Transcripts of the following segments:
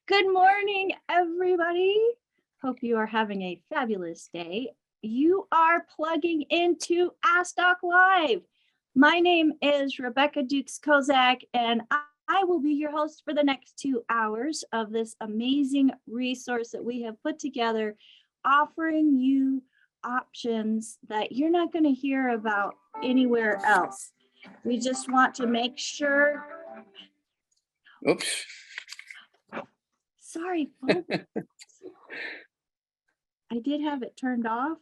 Good morning, everybody. Hope you are having a fabulous day. You are plugging into Ask Doc Live. My name is Rebecca Dukes-Kozak, and I will be your host for the next 2 hours of this amazing resource that we have put together, offering you options that you're not going to hear about anywhere else. We just want to make sure. Oops. Sorry, folks. I did have it turned off.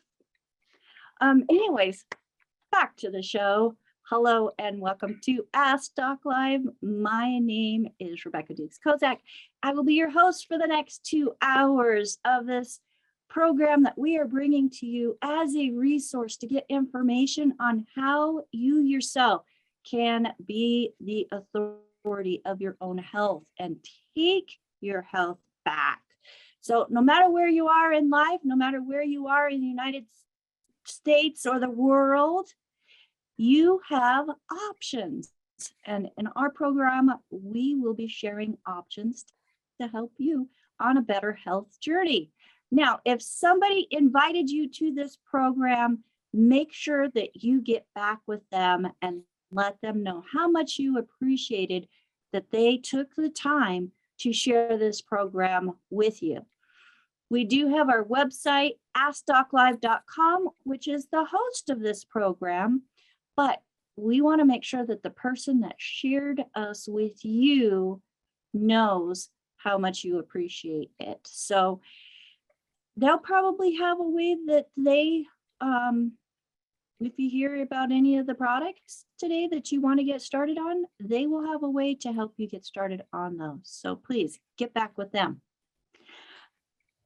Anyways, back to the show. Hello and welcome to Ask Doc Live. My name is Rebecca Dukes-Kozak. I will be your host for the next 2 hours of this program that we are bringing to you as a resource to get information on how you yourself can be the authority of your own health and take your health back. So no matter where you are in life, no matter where you are in the United States or the world, you have options. And in our program, we will be sharing options to help you on a better health journey. Now, if somebody invited you to this program, make sure that you get back with them and let them know how much you appreciated that they took the time to share this program with you. We do have our website, askdoclive.com, which is the host of this program, but we want to make sure that the person that shared us with you knows how much you appreciate it. So they'll probably have a way that they, if you hear about any of the products today that you want to get started on, they will have a way to help you get started on those. So please get back with them.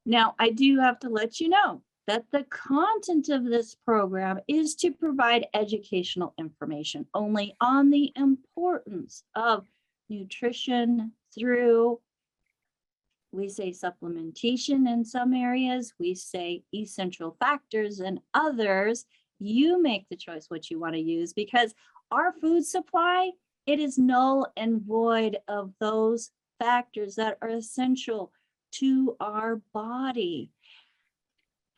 Now, I do have to let you know that the content of this program is to provide educational information only on the importance of nutrition through, we say supplementation in some areas, we say essential factors in others. You make the choice what you want to use, because our food supply, it is null and void of those factors that are essential to our body.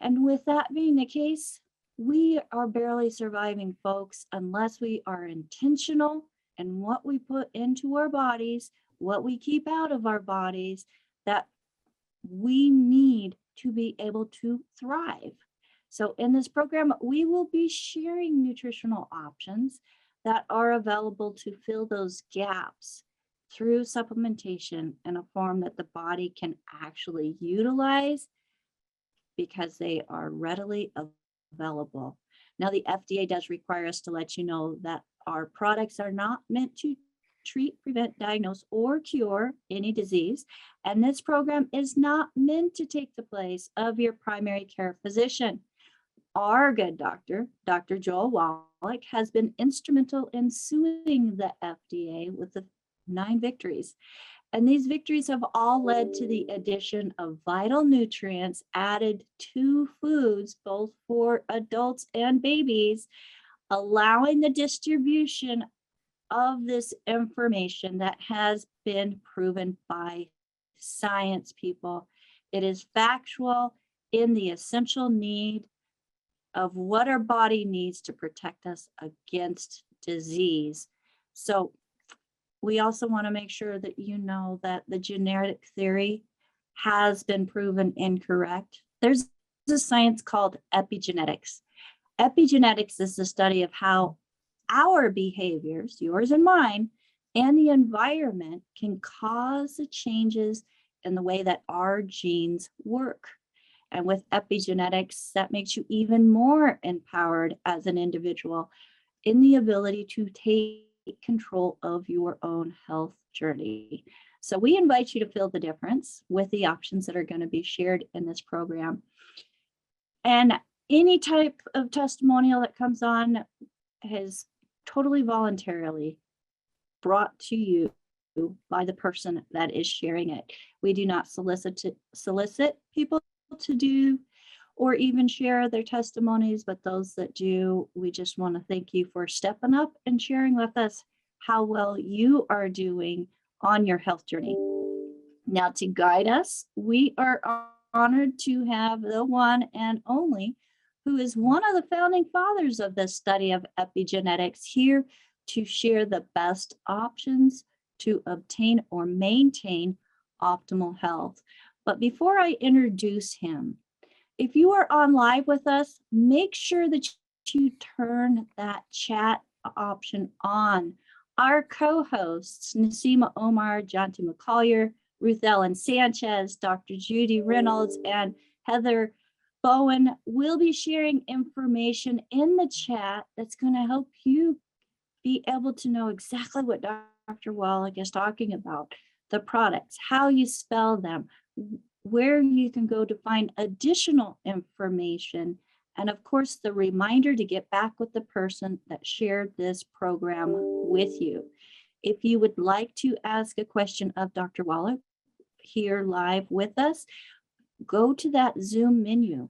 And with that being the case, we are barely surviving, folks, unless we are intentional in what we put into our bodies, what we keep out of our bodies, that we need to be able to thrive. So in this program, we will be sharing nutritional options that are available to fill those gaps through supplementation in a form that the body can actually utilize because they are readily available. Now, the FDA does require us to let you know that our products are not meant to treat, prevent, diagnose, or cure any disease. And this program is not meant to take the place of your primary care physician. Our good doctor, Dr. Joel Wallach, has been instrumental in suing the FDA with the 9 victories. And these victories have all led to the addition of vital nutrients added to foods, both for adults and babies, allowing the distribution of this information that has been proven by science, people. It is factual in the essential need of what our body needs to protect us against disease. So we also want to make sure that you know that the genetic theory has been proven incorrect. There's a science called epigenetics. Epigenetics is the study of how our behaviors, yours and mine, and the environment can cause the changes in the way that our genes work. And with epigenetics, that makes you even more empowered as an individual in the ability to take control of your own health journey. So we invite you to feel the difference with the options that are going to be shared in this program. And any type of testimonial that comes on is totally voluntarily brought to you by the person that is sharing it. We do not solicit people to do or even share their testimonies, but those that do, we just want to thank you for stepping up and sharing with us how well you are doing on your health journey. Now, to guide us, we are honored to have the one and only, who is one of the founding fathers of the study of epigenetics, here to share the best options to obtain or maintain optimal health. But before I introduce him, if you are on live with us, make sure that you turn that chat option on. Our co-hosts, Nasima Omar, Jonty McCollier, Ruth Ellen Sanchez, Dr. Judy Reynolds, and Heather Bowen will be sharing information in the chat that's going to help you be able to know exactly what Dr. Wallach is talking about, the products, how you spell them, where you can go to find additional information, and of course, the reminder to get back with the person that shared this program with you. If you would like to ask a question of Dr. Wallach here live with us, go to that Zoom menu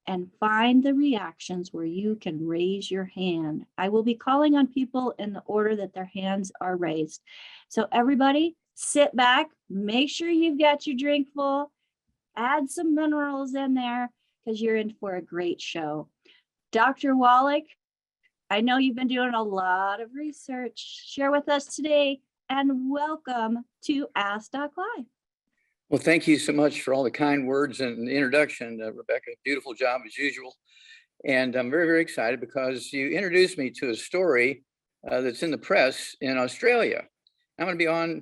and find the reactions where you can raise your hand. I will be calling on people in the order that their hands are raised. So everybody, sit back, make sure you've got your drink full, add some minerals in there, because you're in for a great show. Dr. Wallach, I know you've been doing a lot of research. Share with us today, and welcome to Ask Doc Live. Well, thank you so much for all the kind words and the introduction, Rebecca. Beautiful job as usual. And I'm very, very excited because you introduced me to a story that's in the press in Australia. I'm going to be on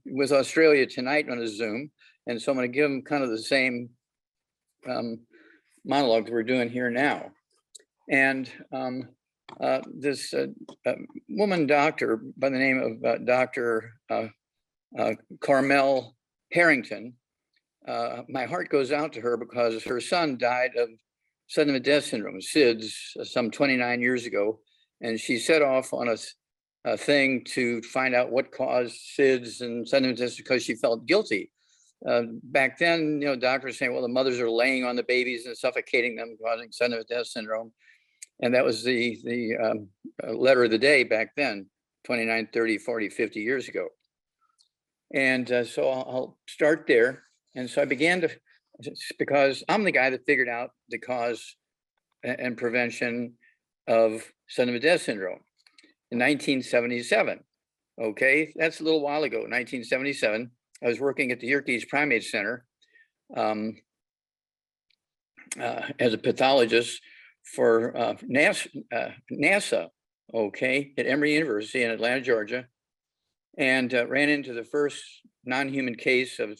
with Australia tonight on a Zoom. And so I'm going to give them kind of the same monologue that we're doing here now. And this woman doctor by the name of Dr. Carmel Harrington, my heart goes out to her because her son died of sudden death syndrome, SIDS, some 29 years ago. And she set off on a thing to find out what caused SIDS and sudden death because she felt guilty. Back then, doctors were saying, well, the mothers are laying on the babies and suffocating them, causing sudden death syndrome. And that was the letter of the day back then, 29, 30, 40, 50 years ago. And so I'll start there. And so I began to, because I'm the guy that figured out the cause and prevention of sudden death syndrome in 1977. Okay, that's a little while ago, 1977. I was working at the Yerkes Primate Center as a pathologist for NASA, okay, at Emory University in Atlanta, Georgia, and ran into the first non-human case of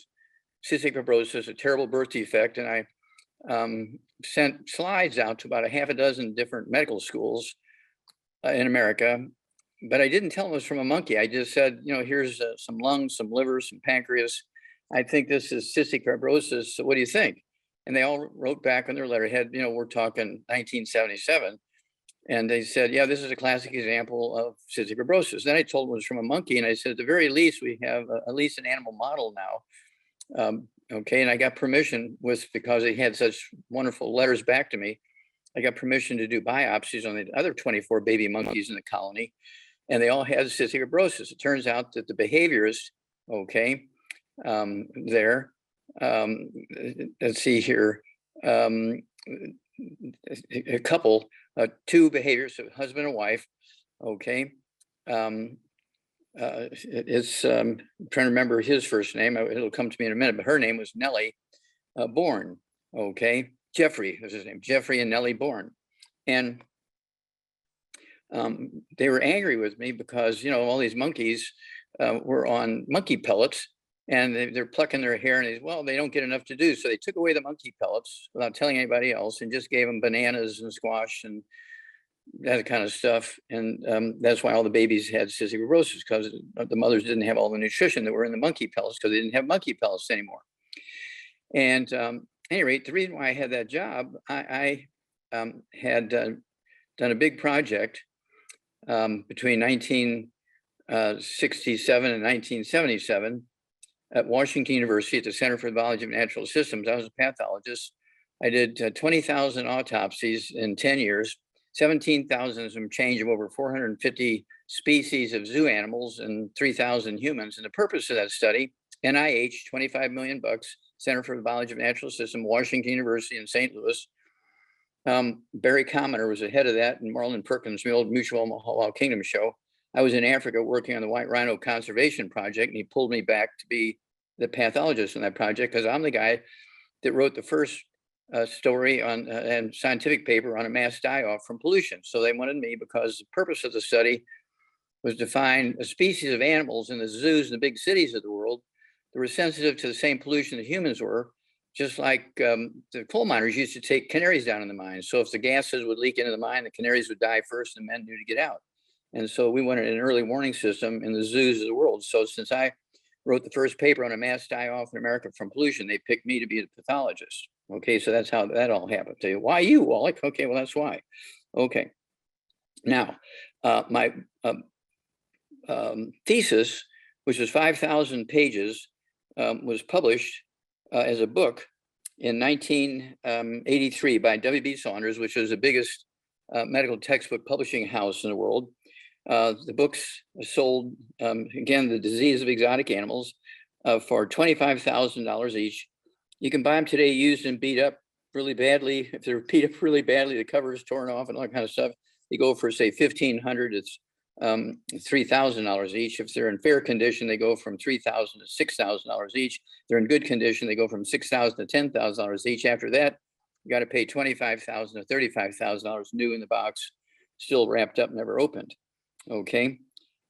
cystic fibrosis, a terrible birth defect. And I sent slides out to about a half a dozen different medical schools in America, but I didn't tell them it was from a monkey. I just said, here's some lungs, some liver, some pancreas. I think this is cystic fibrosis. So what do you think? And they all wrote back on their letterhead, we're talking 1977. And they said, yeah, this is a classic example of cystic fibrosis. Then I told them it was from a monkey. And I said, at the very least, we have at least an animal model now. Okay, and I got permission because they had such wonderful letters back to me. I got permission to do biopsies on the other 24 baby monkeys in the colony. And they all had cystic fibrosis. It turns out that the behaviors, okay, there, let's see here, a couple, two behaviors, so husband and wife, okay. It's I'm trying to remember his first name. It'll come to me in a minute, but her name was Nellie Bourne, okay. Jeffrey was his name, Jeffrey and Nellie Bourne. And they were angry with me because, all these monkeys were on monkey pellets and they're plucking their hair and they don't get enough to do. So they took away the monkey pellets without telling anybody else and just gave them bananas and squash and that kind of stuff. And that's why all the babies had cystic fibrosis, because the mothers didn't have all the nutrition that were in the monkey pellets because they didn't have monkey pellets anymore. And at any rate, the reason why I had that job, I had done a big project between 1967 and 1977 at Washington University at the Center for the Biology of Natural Systems. I was a pathologist. I did 20,000 autopsies in 10 years, 17,000 of them change of over 450 species of zoo animals and 3,000 humans. And the purpose of that study NIH, 25 million bucks, Center for the Biology of Natural System, Washington University in St. Louis. Barry Commoner was the head of that, and Marlon Perkins, the old Mutual Wild Kingdom show. I was in Africa working on the White Rhino Conservation Project, and he pulled me back to be the pathologist in that project because I'm the guy that wrote the first story on and scientific paper on a mass die-off from pollution. So they wanted me because the purpose of the study was to find a species of animals in the zoos in the big cities of the world that were sensitive to the same pollution that humans were, just like the coal miners used to take canaries down in the mines. So if the gases would leak into the mine, the canaries would die first and men knew to get out. And so we wanted an early warning system in the zoos of the world. So since I wrote the first paper on a mass die-off in America from pollution, they picked me to be the pathologist. Okay, so that's how that all happened. Tell you, why you, Wallach? Okay, well, that's why. Okay. Now, my thesis, which was 5,000 pages, was published as a book in 1983 by W.B. Saunders, which was the biggest medical textbook publishing house in the world. The books sold, again, The Disease of Exotic Animals, for $25,000 each. You can buy them today used and beat up really badly. If they're beat up really badly, the cover is torn off and all that kind of stuff. They go for, say, $1,500. It's $3,000 each. If they're in fair condition, they go from $3,000 to $6,000 each. If they're in good condition, they go from $6,000 to $10,000 each. After that, you got to pay $25,000 to $35,000 new in the box, still wrapped up, never opened. Okay,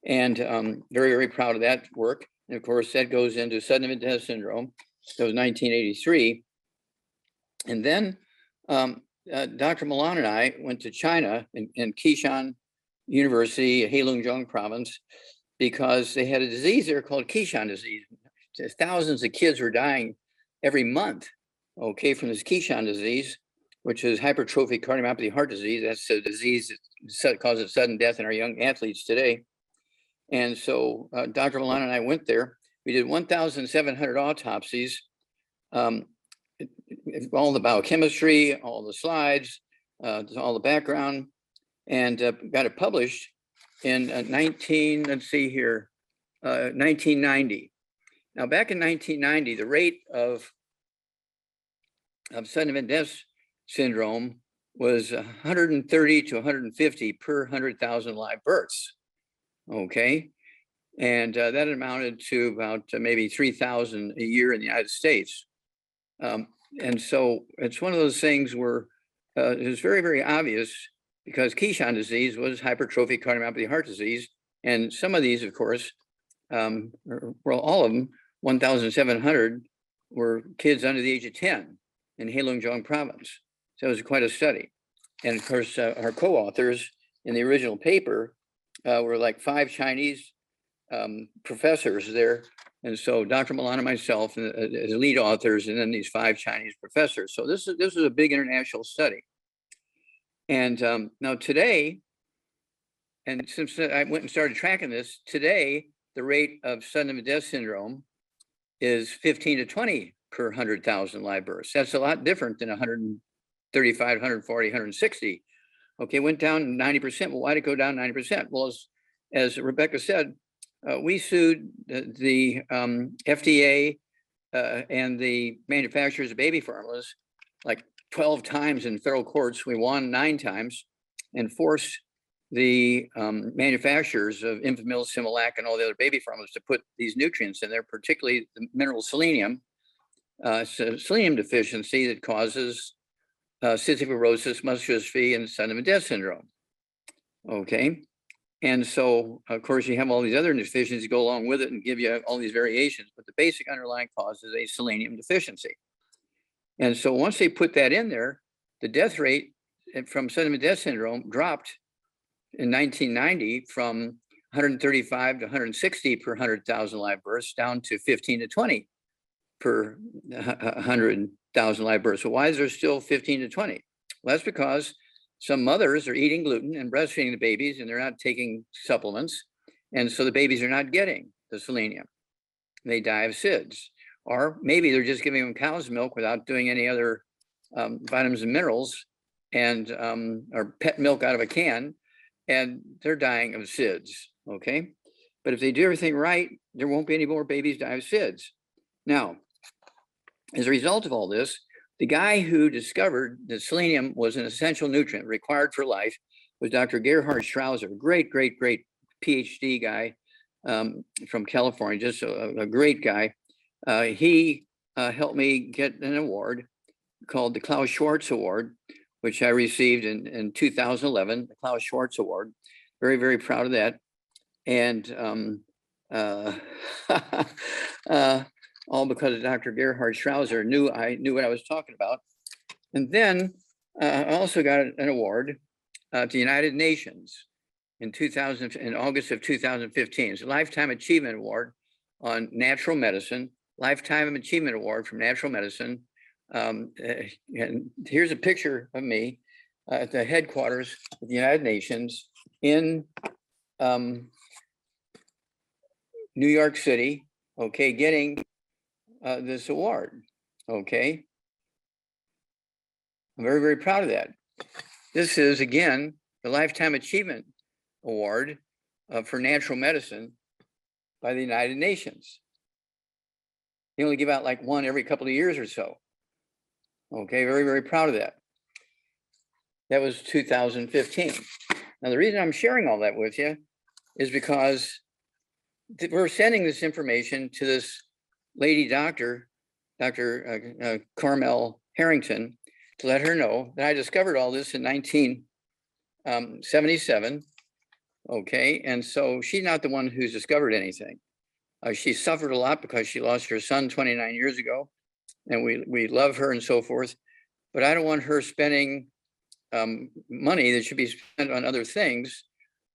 and very, very proud of that work. And of course, that goes into sudden infant death syndrome. That was 1983. And then Dr. Milan and I went to China in Qishan University, Heilongjiang province, because they had a disease there called Qishan disease. Thousands of kids were dying every month, okay, from this Qishan disease, which is hypertrophic cardiomyopathy heart disease. That's a disease that causes sudden death in our young athletes today. And so Dr. Milan and I went there. We did 1,700 autopsies, all the biochemistry, all the slides, all the background, and got it published in 1990. Now, back in 1990, the rate of sudden infant death syndrome was 130 to 150 per 100,000 live births. Okay. And that amounted to about maybe 3,000 a year in the United States. And so it's one of those things where it was very, very obvious because Qishan disease was hypertrophic cardiomyopathy heart disease. And some of these, of course, well, all of them, 1,700 were kids under the age of 10 in Heilongjiang province. So it was quite a study. And of course, our co-authors in the original paper were like 5 Chinese professors there. And so Dr. Milan and myself as lead authors, and then these 5 Chinese professors. So this is a big international study. And now today, and since I went and started tracking this, today, the rate of sudden infant death syndrome is 15 to 20 per 100,000 live births. That's a lot different than 135, 140, 160. Okay, went down 90%. Well, why did it go down 90%? Well, as Rebecca said, we sued the FDA and the manufacturers of baby formulas like 12 times in federal courts. We won 9 times and forced the manufacturers of Infamil, Similac, and all the other baby formulas to put these nutrients in there, particularly the mineral selenium, selenium deficiency that causes cystic fibrosis, muscular dystrophy, and sudden infant death syndrome. Okay. And so, of course, you have all these other deficiencies go along with it and give you all these variations, but the basic underlying cause is a selenium deficiency. And so once they put that in there, the death rate from sudden infant death syndrome dropped in 1990 from 135 to 160 per 100,000 live births down to 15 to 20 per 100,000 live births. So why is there still 15 to 20? Well, that's because some mothers are eating gluten and breastfeeding the babies, and they're not taking supplements. And so the babies are not getting the selenium. They die of SIDS. Or maybe they're just giving them cow's milk without doing any other vitamins and minerals, and or pet milk out of a can, and they're dying of SIDS. Okay. But if they do everything right, there won't be any more babies die of SIDS. Now, as a result of all this, the guy who discovered that selenium was an essential nutrient required for life was Dr. Gerhard Strauser, great PhD guy from California, just a great guy. He helped me get an award called the Klaus Schwarz Award, which I received in 2011, the Klaus Schwarz Award. Very proud of that. And all because of Dr. Gerhard Strauser I knew what I was talking about. And then I also got an award at the United Nations in August of 2015. It's a Lifetime Achievement Award on Natural Medicine, Lifetime Achievement Award from Natural Medicine. And here's a picture of me at the headquarters of the United Nations in New York City, okay, getting this award, okay? I'm very proud of that. This is, again, the Lifetime Achievement Award for Natural Medicine by the United Nations. They only give out like one every couple of years or so. Okay, very proud of that. That was 2015. Now, the reason I'm sharing all that with you is because we're sending this information to this lady doctor, Dr. Carmel Harrington, to let her know that I discovered all this in 1977. Okay, and so she's not the one who's discovered anything. She suffered a lot because she lost her son 29 years ago, and we love her and so forth. But I don't want her spending money that should be spent on other things,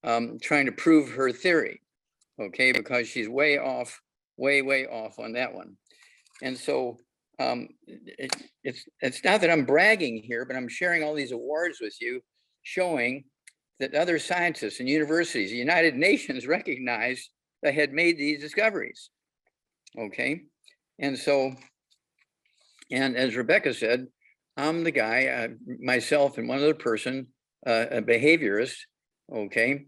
trying to prove her theory. Okay, because she's way off on that one. And so it's not that I'm bragging here, but I'm sharing all these awards with you, showing that other scientists and universities, the United Nations, recognized that I had made these discoveries. Okay, and so, and as Rebecca said, I'm the guy, myself and one other person, a behaviorist. Okay,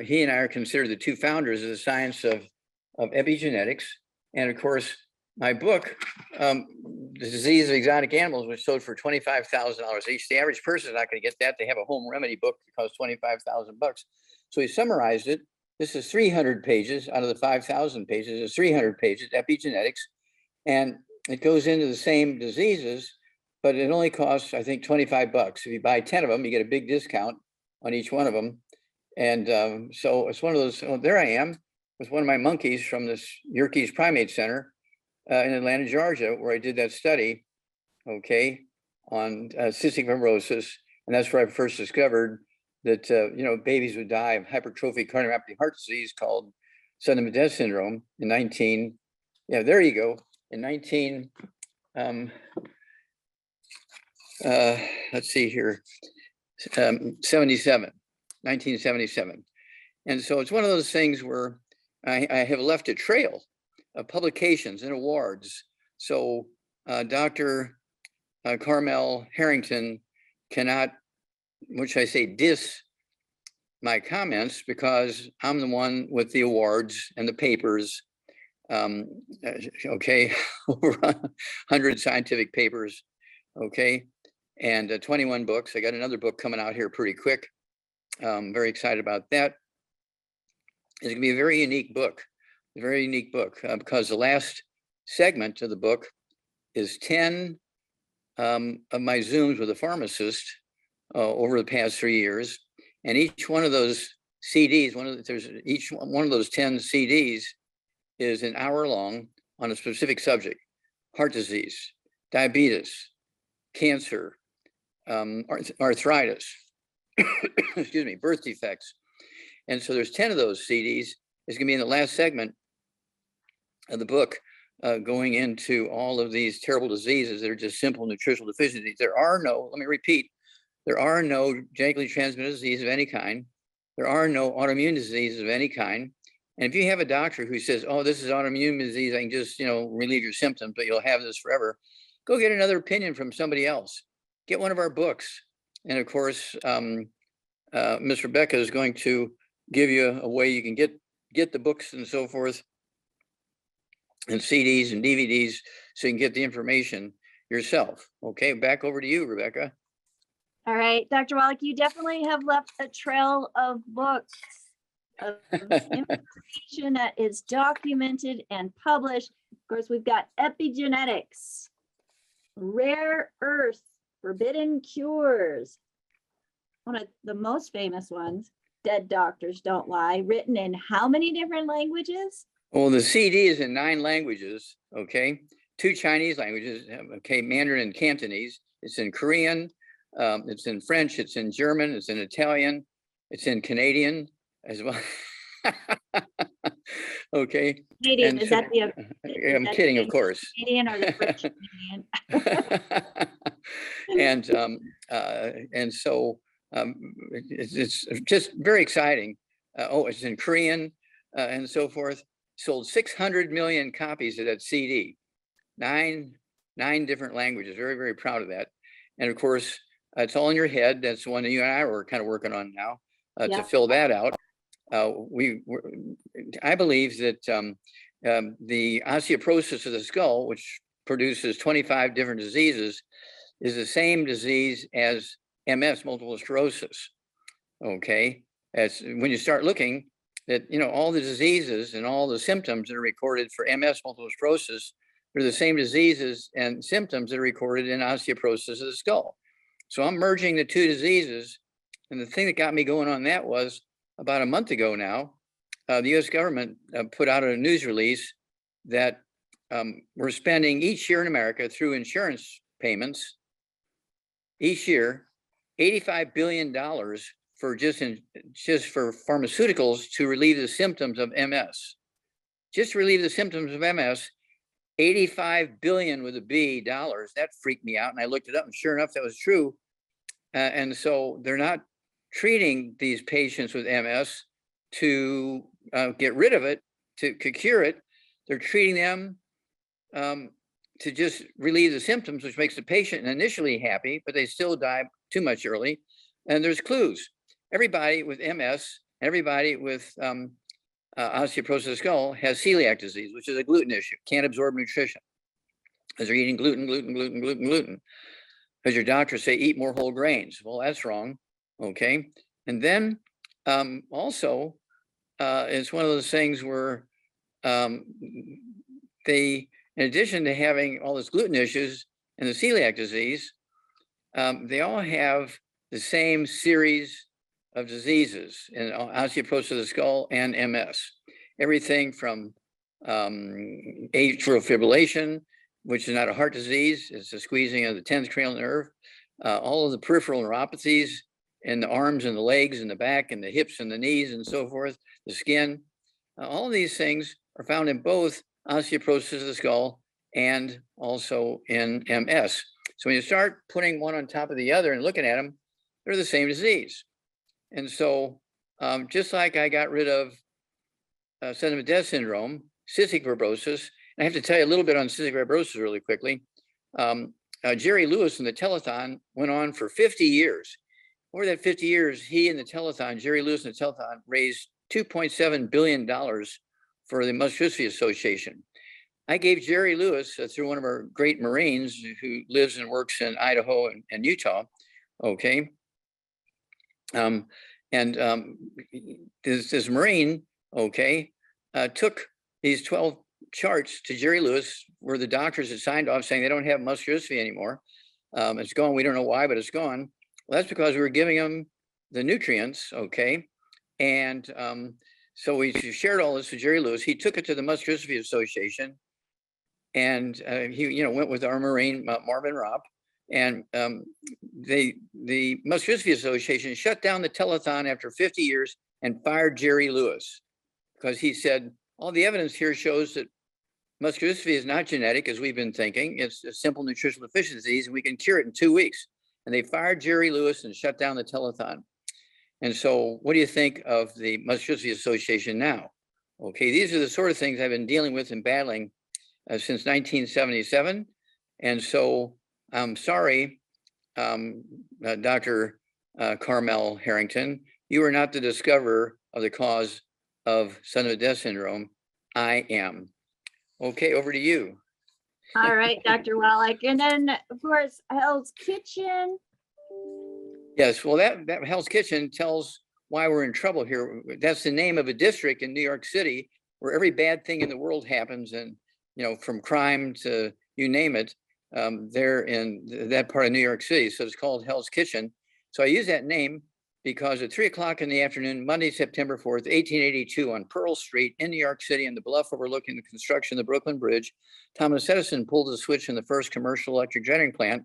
he and I are considered the two founders of the science of epigenetics. And of course, my book, The Disease of Exotic Animals, was sold for $25,000 each. The average person is not going to get that. They have a home remedy book that costs $25,000. So he summarized it. This is 300 pages out of the 5,000 pages. It's 300 pages, epigenetics. And it goes into the same diseases, but it only costs, I think, $25. If you buy 10 of them, you get a big discount on each one of them. And so it's one of those, oh, there I am with one of my monkeys from this Yerkes Primate Center in Atlanta, Georgia, where I did that study, okay, on cystic fibrosis. And that's where I first discovered that, babies would die of hypertrophic cardiomyopathy heart disease called sudden death syndrome in there you go, in 1977. And so it's one of those things where I have left a trail of publications and awards. So Dr. Carmel Harrington cannot, what should I say, diss my comments, because I'm the one with the awards and the papers. Okay, over 100 scientific papers, okay, and 21 books. I got another book coming out here pretty quick. Very excited about that. It's going to be a very unique book, because the last segment of the book is 10 of my Zooms with a pharmacist over the past 3 years. And each one of those CDs, each one of those 10 CDs is an hour long on a specific subject: heart disease, diabetes, cancer, arthritis, excuse me, birth defects. And so there's 10 of those CDs. It's going to be in the last segment of the book, going into all of these terrible diseases that are just simple nutritional deficiencies. There are no, let me repeat, there are no genetically transmitted diseases of any kind. There are no autoimmune diseases of any kind. And if you have a doctor who says, oh, this is autoimmune disease, I can just, relieve your symptoms, but you'll have this forever, go get another opinion from somebody else. Get one of our books. And of course, Miss Rebecca is going to give you a way you can get the books and so forth. and CDs and DVDs so you can get the information yourself. Okay, back over to you, Rebecca. All right, Dr. Wallach, you definitely have left a trail of books, of information that is documented and published. Of course, we've got Epigenetics, Rare Earth, Forbidden Cures. One of the most famous ones, Dead Doctors Don't Lie, written in how many different languages? Well, the CD is in 9 languages, okay? 2 Chinese languages, okay, Mandarin and Cantonese. It's in Korean, it's in French, it's in German, it's in Italian, it's in Canadian as well. Okay. Canadian, is that the I'm kidding, of course. Canadian or the French Canadian? And so it's just very exciting. Oh, it's in Korean and so forth. Sold 600 million copies of that CD. 9 different languages. Very, very proud of that. And of course, it's all in your head. That's the one that you and I were kind of working on now to fill that out. I believe that the osteoporosis of the skull, which produces 25 different diseases, is the same disease as MS, multiple sclerosis. Okay, as when you start looking at all the diseases and all the symptoms that are recorded for MS, multiple sclerosis, they're the same diseases and symptoms that are recorded in osteoporosis of the skull. So I'm merging the 2 diseases, and the thing that got me going on that was about a month ago now, the U.S. government put out a news release that we're spending each year in America through insurance payments, each year, $85 billion for just for pharmaceuticals to relieve the symptoms of MS. Just to relieve the symptoms of MS, 85 billion with a B dollars. That freaked me out, and I looked it up, and sure enough, that was true. And so they're not treating these patients with MS to get rid of it, to cure it. They're treating them to just relieve the symptoms, which makes the patient initially happy, but they still die too much early. And there's clues. Everybody with MS, everybody with osteoporosis of the skull has celiac disease, which is a gluten issue. Can't absorb nutrition because they're eating gluten. Because your doctors say eat more whole grains. Well, that's wrong. Okay. And then also, it's one of those things where they, in addition to having all this gluten issues and the celiac disease, they all have the same series of diseases in osteoporosis of the skull and MS. Everything from atrial fibrillation, which is not a heart disease, it's a squeezing of the 10th cranial nerve, all of the peripheral neuropathies in the arms and the legs and the back and the hips and the knees and so forth, the skin. All of these things are found in both osteoporosis of the skull and also in MS. So when you start putting one on top of the other and looking at them, they're the same disease. And so just like I got rid of sudden death syndrome, cystic fibrosis, and I have to tell you a little bit on cystic fibrosis really quickly. Jerry Lewis and the telethon went on for 50 years. Over that 50 years, he and the telethon, Jerry Lewis and the telethon, raised $2.7 billion for the Muscular Dystrophy Association. I gave Jerry Lewis, through one of our great Marines who lives and works in Idaho and Utah, okay? This Marine, okay, took these 12 charts to Jerry Lewis where the doctors had signed off saying they don't have muscular dystrophy anymore. It's gone. We don't know why, but it's gone. Well, that's because we were giving them the nutrients, okay? And so we shared all this with Jerry Lewis. He took it to the Muscular Dystrophy Association, and he went with our Marine, Marvin Ropp, and the Muscular Dystrophy Association shut down the telethon after 50 years and fired Jerry Lewis because he said, all the evidence here shows that muscular dystrophy is not genetic, as we've been thinking. It's a simple nutritional deficiency disease, and we can cure it in 2 weeks. And they fired Jerry Lewis and shut down the telethon. And so what do you think of the Muscular Dystrophy Association now? Okay, these are the sort of things I've been dealing with and battling since 1977. And so I'm sorry, Dr. Carmel Harrington, you are not the discoverer of the cause of sudden death syndrome. I am. Okay, over to you. All right, Dr. Wallach. And then, of course, Hell's Kitchen. Yes, well, that Hell's Kitchen tells why we're in trouble here. That's the name of a district in New York City where every bad thing in the world happens, and from crime to you name it, they're in that part of New York City. So it's called Hell's Kitchen. So I use that name because at 3 o'clock in the afternoon, Monday, September 4th, 1882, on Pearl Street in New York City, in the bluff overlooking the construction of the Brooklyn Bridge, Thomas Edison pulled the switch in the first commercial electric generating plant.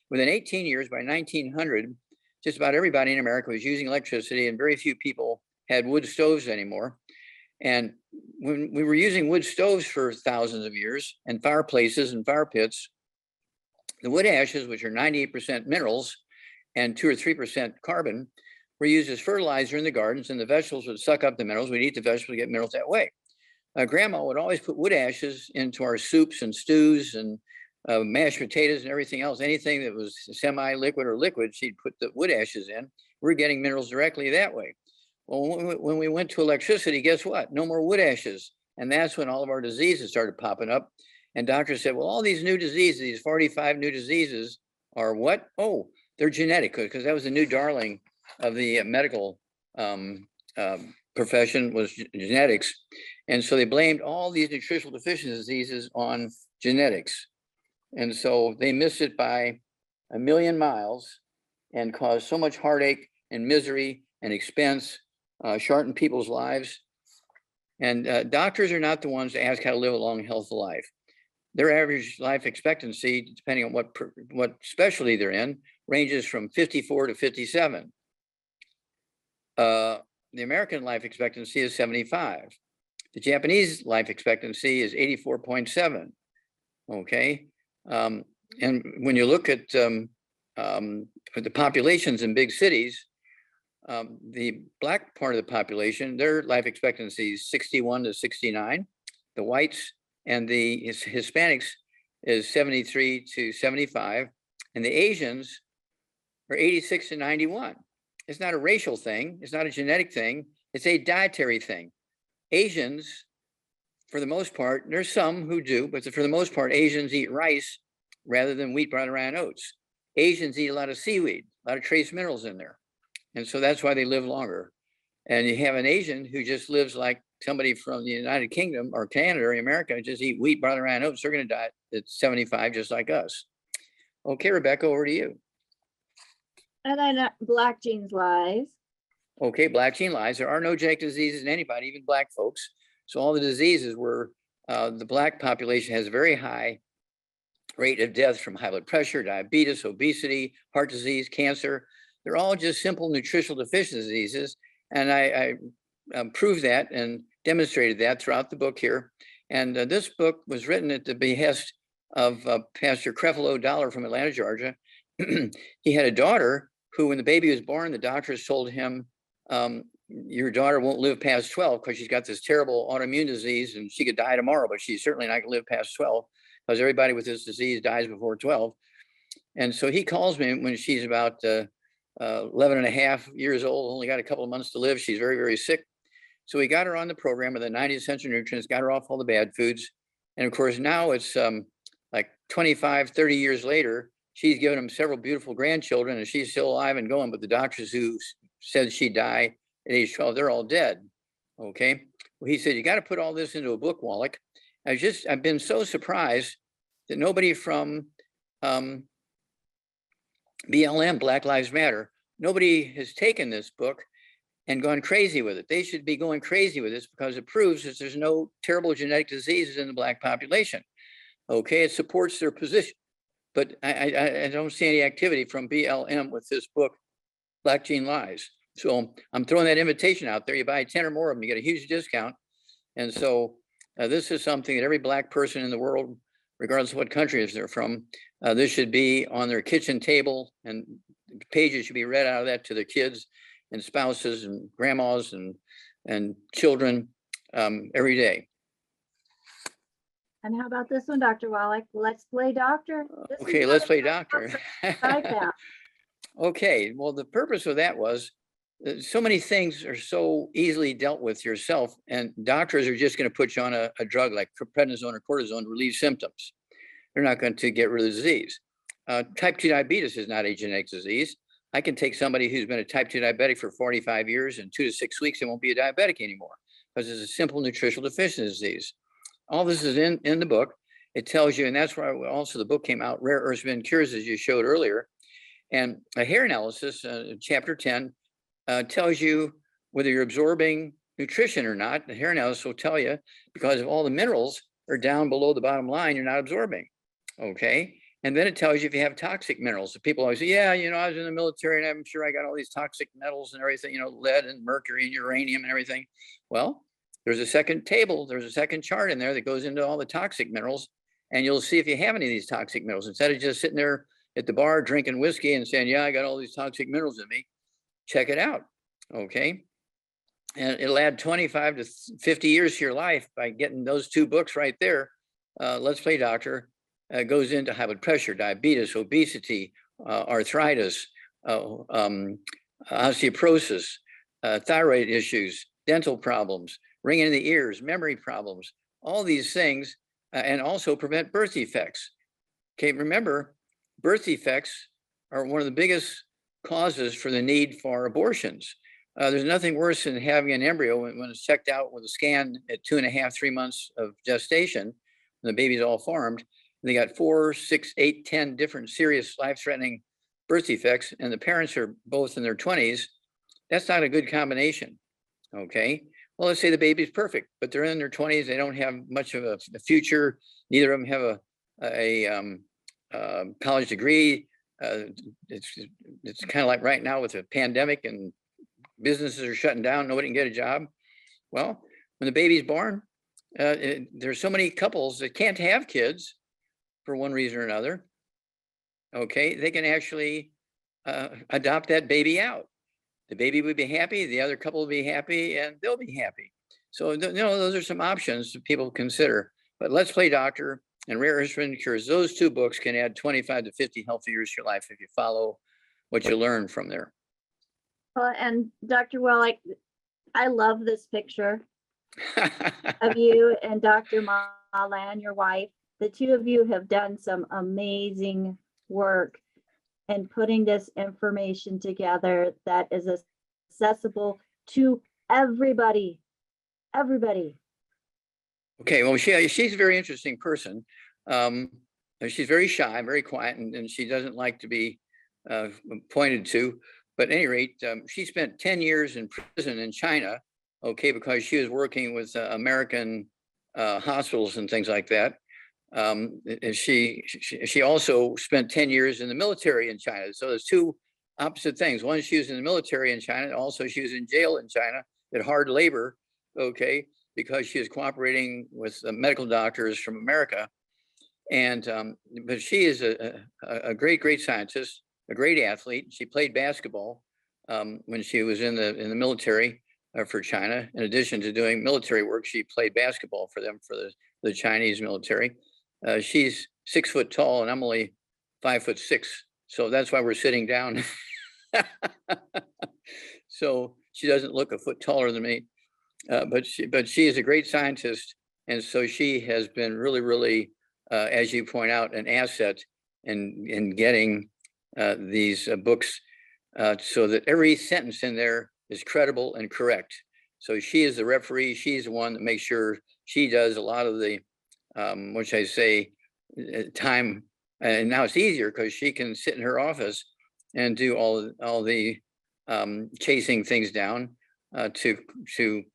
Within 18 years, by 1900, just about everybody in America was using electricity, and very few people had wood stoves anymore. And when we were using wood stoves for thousands of years, and fireplaces and fire pits, the wood ashes, which are 98% minerals and 2 or 3% carbon, were used as fertilizer in the gardens, and the vegetables would suck up the minerals. We'd eat the vegetables, get minerals that way. Grandma would always put wood ashes into our soups and stews and mashed potatoes and everything else. Anything that was semi-liquid or liquid, she'd put the wood ashes in. We're getting minerals directly that way. Well, when we went to electricity, guess what? No more wood ashes. And that's when all of our diseases started popping up. And doctors said, well, all these new diseases, these 45 new diseases are what? Oh, they're genetic, because that was the new darling of the medical profession, was genetics. And so they blamed all these nutritional deficiency diseases on genetics. And so they missed it by a million miles and caused so much heartache and misery and expense, shortened people's lives. And doctors are not the ones to ask how to live a long, healthy life. Their average life expectancy, depending on what specialty they're in, ranges from 54 to 57. The American life expectancy is 75. The Japanese life expectancy is 84.7. Okay. And when you look at the populations in big cities, the Black part of the population, their life expectancy is 61 to 69. The whites and the Hispanics is 73 to 75. And the Asians are 86 to 91. It's not a racial thing. It's not a genetic thing. It's a dietary thing. Asians, for the most part, there's some who do, but for the most part, Asians eat rice rather than wheat, bran, and oats. Asians eat a lot of seaweed, a lot of trace minerals in there. And so that's why they live longer. And you have an Asian who just lives like somebody from the United Kingdom or Canada or America, just eat wheat, bran, and oats. They're going to die at 75, just like us. Okay, Rebecca, over to you. And then Black Genes Lies. Okay, Black Gene Lies. There are no genetic diseases in anybody, even Black folks. So all the diseases were, the Black population has a very high rate of death from high blood pressure, diabetes, obesity, heart disease, cancer. They're all just simple nutritional deficiency diseases. And I proved that and demonstrated that throughout the book here. And this book was written at the behest of Pastor Creflo Dollar from Atlanta, Georgia. He had a daughter who, when the baby was born, the doctors told him, your daughter won't live past 12 because she's got this terrible autoimmune disease and she could die tomorrow, but she's certainly not going to live past 12 because everybody with this disease dies before 12. And so he calls me when she's about 11 and a half years old, only got a couple of months to live. She's very, very sick. So we got her on the program with the 90 essential nutrients, got her off all the bad foods. And of course, now it's like 25, 30 years later, she's given him several beautiful grandchildren and she's still alive and going, but the doctors who said she'd die at age 12, they're all dead. Okay. Well, he said, you got to put all this into a book, Wallach. I've been so surprised that nobody from BLM, Black Lives Matter, nobody has taken this book and gone crazy with it. They should be going crazy with this because it proves that there's no terrible genetic diseases in the Black population. Okay, it supports their position. But I don't see any activity from BLM with this book, Black Gene Lies. So I'm throwing that invitation out there. You buy 10 or more of them, you get a huge discount. And so this is something that every Black person in the world, regardless of what country they're from, this should be on their kitchen table, and pages should be read out of that to their kids and spouses and grandmas and children every day. And how about this one, Dr. Wallach? Let's play doctor. Okay, let's play doctor. Like that. Okay, well, the purpose of that was so many things are so easily dealt with yourself, and doctors are just going to put you on a drug like prednisone or cortisone to relieve symptoms. They're not going to get rid of the disease. Type 2 diabetes is not a genetic disease. I can take somebody who's been a type 2 diabetic for 45 years, and 2 to 6 weeks, they won't be a diabetic anymore because it's a simple nutritional deficiency disease. All this is in the book. It tells you, and that's why also the book came out, Rare Earths and Cures, as you showed earlier. And a hair analysis, chapter 10, tells you whether you're absorbing nutrition or not. The hair analysis will tell you, because of all the minerals are down below the bottom line, you're not absorbing. Okay. And then it tells you if you have toxic minerals. So people always say, yeah, I was in the military and I'm sure I got all these toxic metals and everything, lead and mercury and uranium and everything. Well, there's a second table, there's a second chart in there that goes into all the toxic minerals, and you'll see if you have any of these toxic minerals. Instead of just sitting there at the bar drinking whiskey and saying, yeah, I got all these toxic minerals in me, check it out. Okay. And it'll add 25 to 50 years to your life by getting those 2 books right there. Let's Play Doctor goes into high blood pressure, diabetes, obesity, arthritis, osteoporosis, thyroid issues, dental problems, ringing in the ears, memory problems, all these things, and also prevent birth defects. Okay, remember, birth defects are one of the biggest causes for the need for abortions. There's nothing worse than having an embryo when it's checked out with a scan at 2.5, 3 months of gestation, and the baby's all formed. They got 4, 6, 8, 10 different serious life-threatening birth defects, and the parents are both in their 20s. That's not a good combination. Okay. Well, let's say the baby's perfect, but they're in their 20s. They don't have much of a future. Neither of them have a college degree. It's kind of like right now with a pandemic and businesses are shutting down. Nobody can get a job. Well, when the baby's born, there's so many couples that can't have kids for one reason or another. Okay, they can actually adopt that baby out. The baby would be happy, the other couple will be happy, and they'll be happy. So, those are some options that people consider. But Let's Play Doctor and Rare Earths and Cures, those 2 books can add 25 to 50 healthy years to your life if you follow what you learn from there. Well, and Dr. Wallach, I love this picture of you and Dr. Mala and your wife. The 2 of you have done some amazing work in putting this information together that is accessible to everybody. Okay, well, she's a very interesting person. She's very shy, very quiet, and she doesn't like to be pointed to. But at any rate, she spent 10 years in prison in China, okay, because she was working with American hospitals and things like that. And she also spent 10 years in the military in China. So there's 2 opposite things. One, she was in the military in China. Also, she was in jail in China at hard labor, okay, because she was cooperating with medical doctors from America. And but she is a great scientist, a great athlete. She played basketball when she was in the military for China. In addition to doing military work, she played basketball for them, for the Chinese military. She's 6 foot tall and I'm only 5'6". So that's why we're sitting down. So she doesn't look a foot taller than me, but she is a great scientist. And so she has been really, as you point out, an asset in getting these books so that every sentence in there is credible and correct. So she is the referee. She's the one that makes sure she does a lot of the which I say time, and now it's easier because she can sit in her office and do all the chasing things down to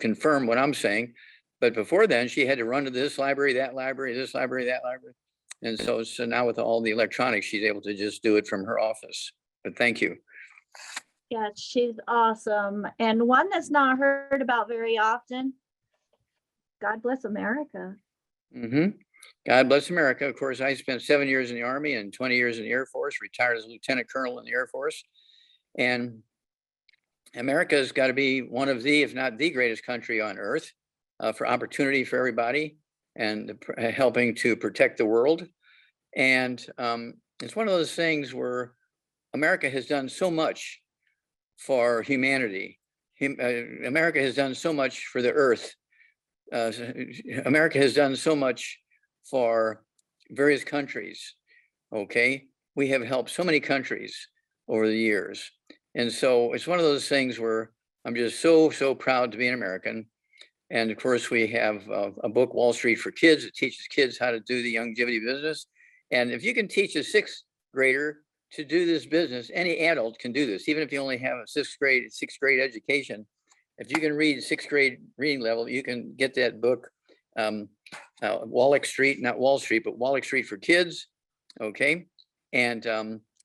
confirm what I'm saying. But before then, she had to run to this library, that library, this library, that library. And so now with all the electronics, she's able to just do it from her office. But thank you. Yeah, she's awesome. And one that's not heard about very often, God Bless America. Mm-hmm. God bless America. Of course, I spent 7 years in the Army and 20 years in the Air Force, retired as a lieutenant colonel in the Air Force. And America's got to be one of the, if not the greatest country on earth for opportunity for everybody and helping to protect the world. And it's one of those things where America has done so much for humanity. America has done so much for the earth. America has done so much for various countries. Okay, we have helped so many countries over the years, and so it's one of those things where I'm just so proud to be an American. And of course, we have a book, Wall Street for Kids, that teaches kids how to do the longevity business. And if you can teach a sixth grader to do this business, any adult can do this, even if you only have a sixth grade education. If you can read sixth grade reading level, you can get that book, Wallach Street, not Wall Street, but Wallach Street for Kids. Okay, and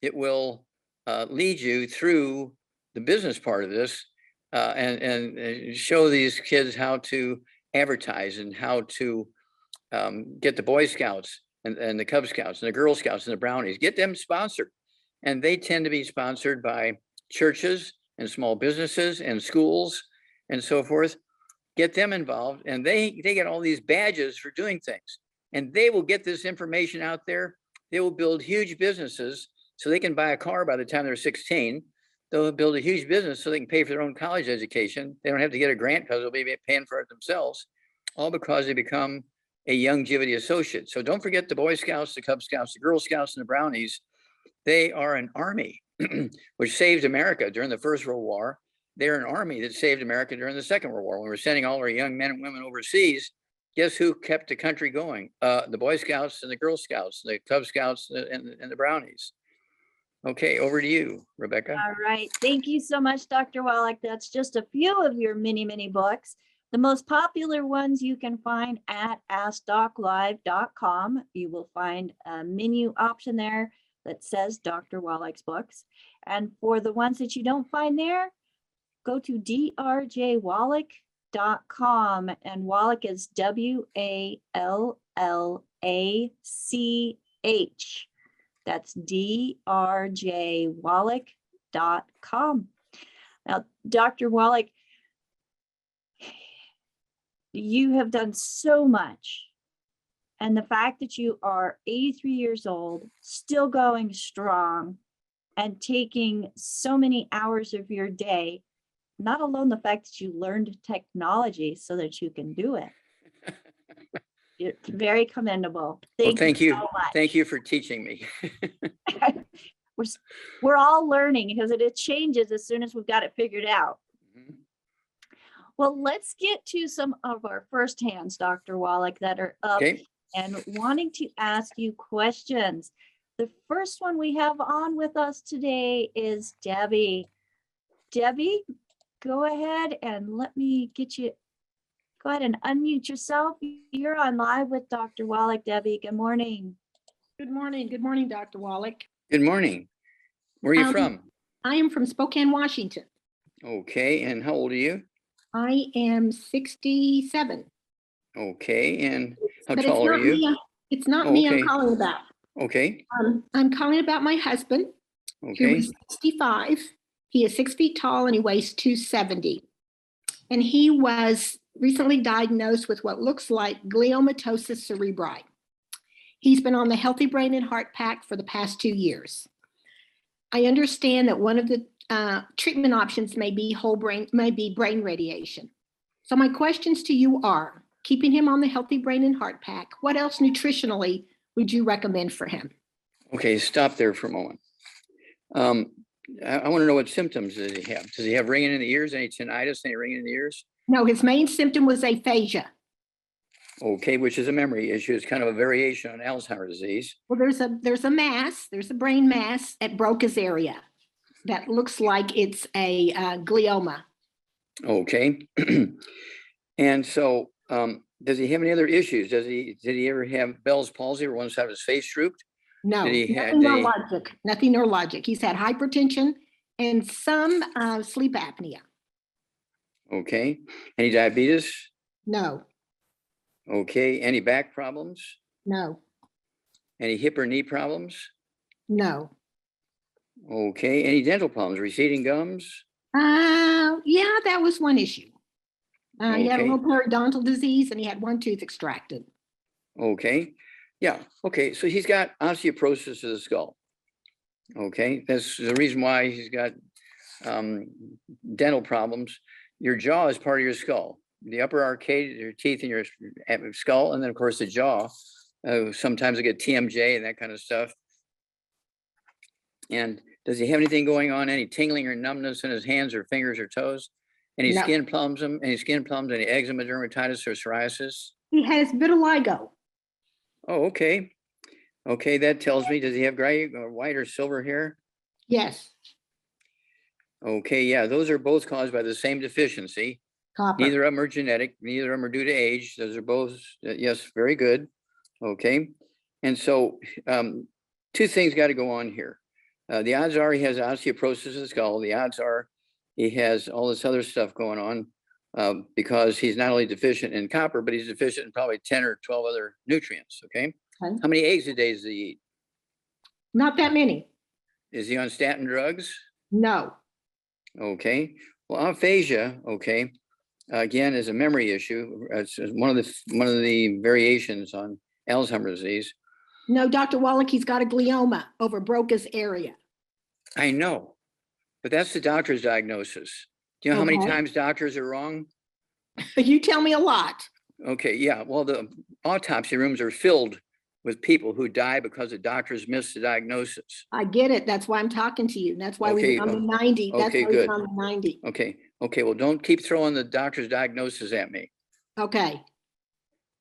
it will lead you through the business part of this. And show these kids how to advertise and how to get the Boy Scouts and the Cub Scouts and the Girl Scouts and the Brownies, get them sponsored. And they tend to be sponsored by churches and small businesses and schools and so forth. Get them involved, and they get all these badges for doing things. And they will get this information out there. They will build huge businesses so they can buy a car by the time they're 16. They'll build a huge business so they can pay for their own college education. They don't have to get a grant because they'll be paying for it themselves, all because they become a longevity associate. So don't forget the Boy Scouts, the Cub Scouts, the Girl Scouts, and the Brownies. They are an army which saved America during the First World War. They're an army that saved America during the Second World War. When we were sending all our young men and women overseas, guess who kept the country going? The Boy Scouts and the Girl Scouts, the Cub Scouts and the Brownies. Okay, over to you, Rebecca. All right. Thank you so much, Dr. Wallach. That's just a few of your many books. The most popular ones you can find at askdoclive.com. You will find a menu option there that says Dr. Wallach's books. And for the ones that you don't find there, go to drjwallach.com. And Wallach is WALLACH. That's drjwallach.com. Now, Dr. Wallach, you have done so much. And the fact that you are 83 years old, still going strong, and taking so many hours of your day, not alone the fact that you learned technology so that you can do it. It's very commendable. Thank you. So much. Thank you for teaching me. We're all learning because it changes as soon as we've got it figured out. Mm-hmm. Well, let's get to some of our first hands, Dr. Wallach, that are up and wanting to ask you questions. The first one we have on with us today is Debbie. Debbie, go ahead and let me get you. Go ahead and unmute yourself. You're on live with Dr. Wallach. Debbie, good morning. Good morning. Good morning, Dr. Wallach. Good morning. Where are you from? I am from Spokane, Washington. Okay. And how old are you? I am 67. Okay. And how tall are you? It's not me I'm calling about. Okay. I'm calling about my husband, who is 65. He is 6 feet tall and he weighs 270. And he was recently diagnosed with what looks like gliomatosis cerebri. He's been on the Healthy Brain and Heart Pack for the past 2 years. I understand that one of the treatment options may be brain radiation. So my questions to you are, keeping him on the Healthy Brain and Heart Pack, what else nutritionally would you recommend for him? Okay, stop there for a moment. I want to know what symptoms does he have? Does he have ringing in the ears? Any tinnitus? Any ringing in the ears? No, his main symptom was aphasia. Okay, which is a memory issue. It's kind of a variation on Alzheimer's disease. Well, there's a brain mass at Broca's area that looks like it's a glioma. Okay. And so does he have any other issues? Did he ever have Bell's palsy or one side of his face drooped? No, nothing neurologic. He's had hypertension and some sleep apnea. Okay. Any diabetes? No. Okay. Any back problems? No. Any hip or knee problems? No. Okay. Any dental problems? Receding gums? Yeah, that was one issue. He had a Okay. little periodontal disease and he had one tooth extracted. Okay. Yeah. Okay. So he's got osteoporosis of the skull. Okay. That's the reason why he's got dental problems. your jaw is part of your skull. The upper arcade, your teeth in your skull, and then of course the jaw. Sometimes I get TMJ and that kind of stuff. And does he have anything going on? Any tingling or numbness in his hands or fingers or toes? Any No. skin problems? Any skin problems? Any eczema, dermatitis, or psoriasis? He has vitiligo. Oh, okay. Okay, that tells me, does he have gray or white or silver hair? Yes. Okay, yeah, those are both caused by the same deficiency. Copper. Neither of them are genetic, neither of them are due to age. Those are both, yes, very good. Okay. And so two things got to go on here. The odds are he has osteoporosis of the skull. The odds are he has all this other stuff going on because he's not only deficient in copper, but he's deficient in probably 10 or 12 other nutrients. Okay. Okay. How many eggs a day does he eat? Not that many. Is he on statin drugs? No. Okay. Well, aphasia, okay, again, is a memory issue. It's one of the variations on Alzheimer's disease. No, Dr. Wallach, he's got a glioma over Broca's area. I know, but that's the doctor's diagnosis. Do you know how many Okay. times doctors are wrong? You tell me a lot. Okay, yeah. Well, the autopsy rooms are filled with people who die because the doctors missed the diagnosis. I get it. That's why I'm talking to you. That's why Okay, we were on the 90. That's okay, why we good. were on the 90. Okay, okay. Well, don't keep throwing the doctor's diagnosis at me. Okay.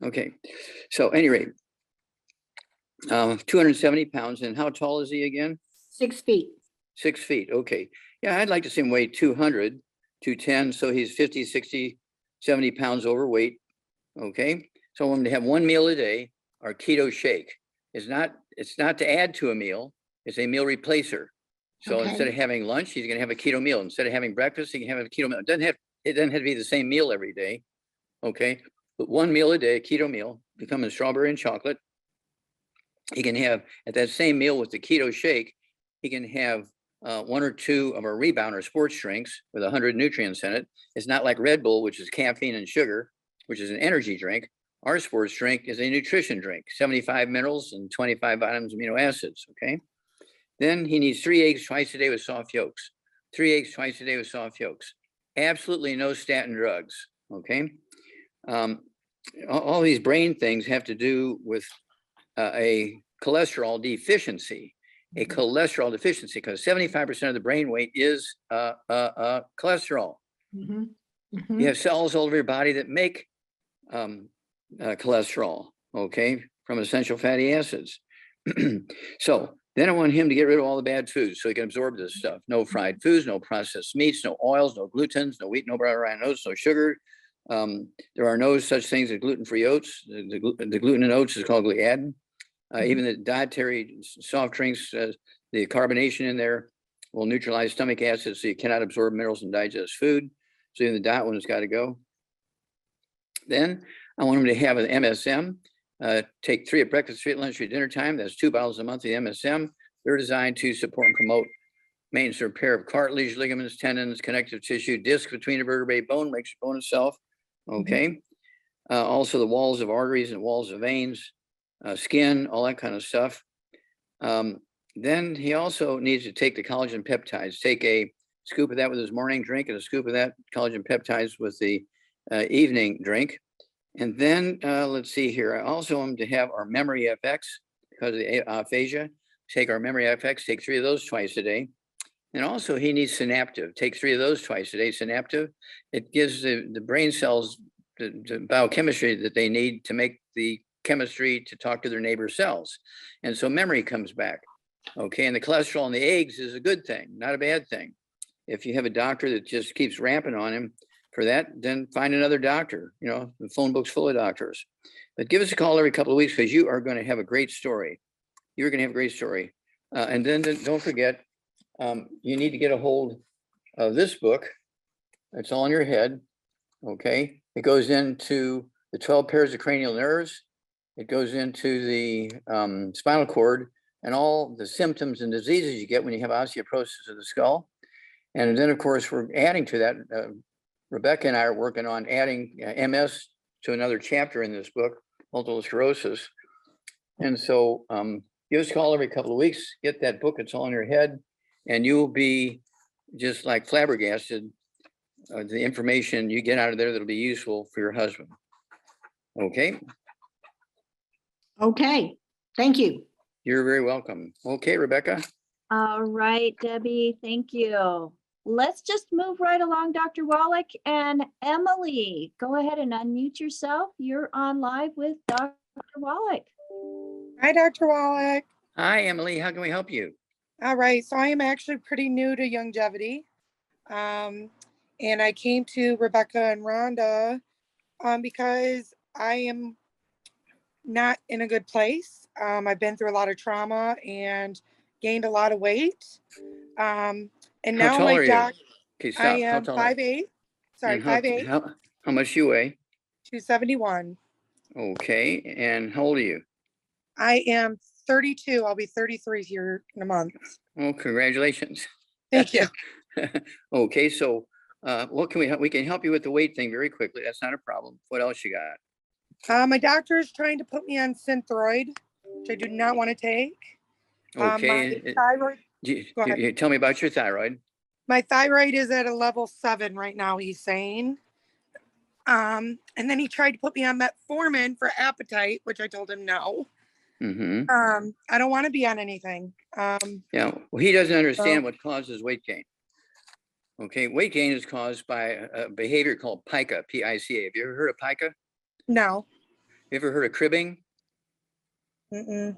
Okay. So, at any rate, 270 pounds. And how tall is he again? 6 feet. 6 feet. Okay. Yeah, I'd like to see him weigh 200, 210. So he's 50, 60, 70 pounds overweight. Okay. So I want him to have one meal a day. Our keto shake it's not to add to a meal. It's a meal replacer. So Okay. instead of having lunch, he's going to have a keto meal. Instead of having breakfast, he can have a keto meal. It doesn't have to be the same meal every day. Okay. But one meal a day, a keto meal, becoming strawberry and chocolate. He can have at that same meal with the keto shake, he can have one or two of our rebounder sports drinks with 100 nutrients in it. It's not like Red Bull, which is caffeine and sugar, which is an energy drink. Our sports drink is a nutrition drink, 75 minerals and 25 vitamins, amino acids. Okay. Then he needs 3 eggs twice a day with soft yolks. 3 eggs twice a day with soft yolks. Absolutely no statin drugs. Okay. All these brain things have to do with a cholesterol deficiency, because 75% of the brain weight is cholesterol. Mhm. Mhm. You have cells all over your body that make cholesterol, okay, from essential fatty acids. So then I want him to get rid of all the bad foods so he can absorb this stuff. No fried foods, no processed meats, no oils, no glutens, no wheat, no brown rice, oats, no sugar. There are no such things as gluten-free oats. The gluten in oats is called gliadin. Even the dietary soft drinks, the carbonation in there will neutralize stomach acid, so you cannot absorb minerals and digest food. So even the diet one has got to go. Then I want him to have an MSM. Take 3 at breakfast, 3 at lunch, 3 at dinner time. That's 2 bottles a month of the MSM. They're designed to support and promote maintenance and repair of cartilage, ligaments, tendons, connective tissue, disc between the vertebrae, bone, makes your bone itself. Okay. Also the walls of arteries and walls of veins, skin, all that kind of stuff. Then he also needs to take the collagen peptides. Take a scoop of that with his morning drink and a scoop of that collagen peptides with the evening drink. And then let's see here. I also want him to have our memory FX because of the aphasia. Take our memory FX, take 3 of those twice a day. And also he needs synaptive. Take 3 of those twice a day. Synaptive, it gives the brain cells the biochemistry that they need to make the chemistry to talk to their neighbor cells. And so memory comes back. Okay. And the cholesterol in the eggs is a good thing, not a bad thing. If you have a doctor that just keeps ramping on him for that, then find another doctor. You know, the phone book's full of doctors. But give us a call every couple of weeks because you are going to have a great story. You're going to have a great story. And then don't forget, you need to get a hold of this book. It's all in your head. Okay. It goes into the 12 pairs of cranial nerves. It goes into the spinal cord and all the symptoms and diseases you get when you have osteoporosis of the skull. And then, of course, we're adding to that. Rebecca and I are working on adding MS to another chapter in this book, multiple sclerosis. And so give us a call every couple of weeks, get that book, it's all in your head, and you'll be just like flabbergasted the information you get out of there that'll be useful for your husband. Okay, Okay, thank you. you're very welcome. Okay, Rebecca. All right, Debbie, thank you. Let's just move right along, Dr. Wallach and Emily. Go ahead and unmute yourself. You're on live with Dr. Wallach. Hi, Dr. Wallach. Hi, Emily. How can we help you? All right, so I am actually pretty new to longevity. And I came to Rebecca and Rhonda because I am not in a good place. I've been through a lot of trauma and gained a lot of weight. And How now tall my are you? doc, Okay, I stop. How am tall are you? 5'8". Sorry, And how, 5'8", how much you weigh? 271. Okay, and how old are you? I am 32. I'll be 33 here in a month. Oh, congratulations. Thank you. Okay, so what can we can help you with the weight thing very quickly. That's not a problem. What else you got? My doctor is trying to put me on Synthroid, which I do not want to take. Okay. My thyroid, go ahead. You tell me about your thyroid. My thyroid is at a level 7 right now, he's saying. And then he tried to put me on metformin for appetite, which I told him no. Mm-hmm. I don't want to be on anything. Yeah, well, he doesn't understand what causes weight gain. Okay, weight gain is caused by a behavior called pica, P-I-C-A. Have you ever heard of pica? No. You ever heard of cribbing? Mm-mm.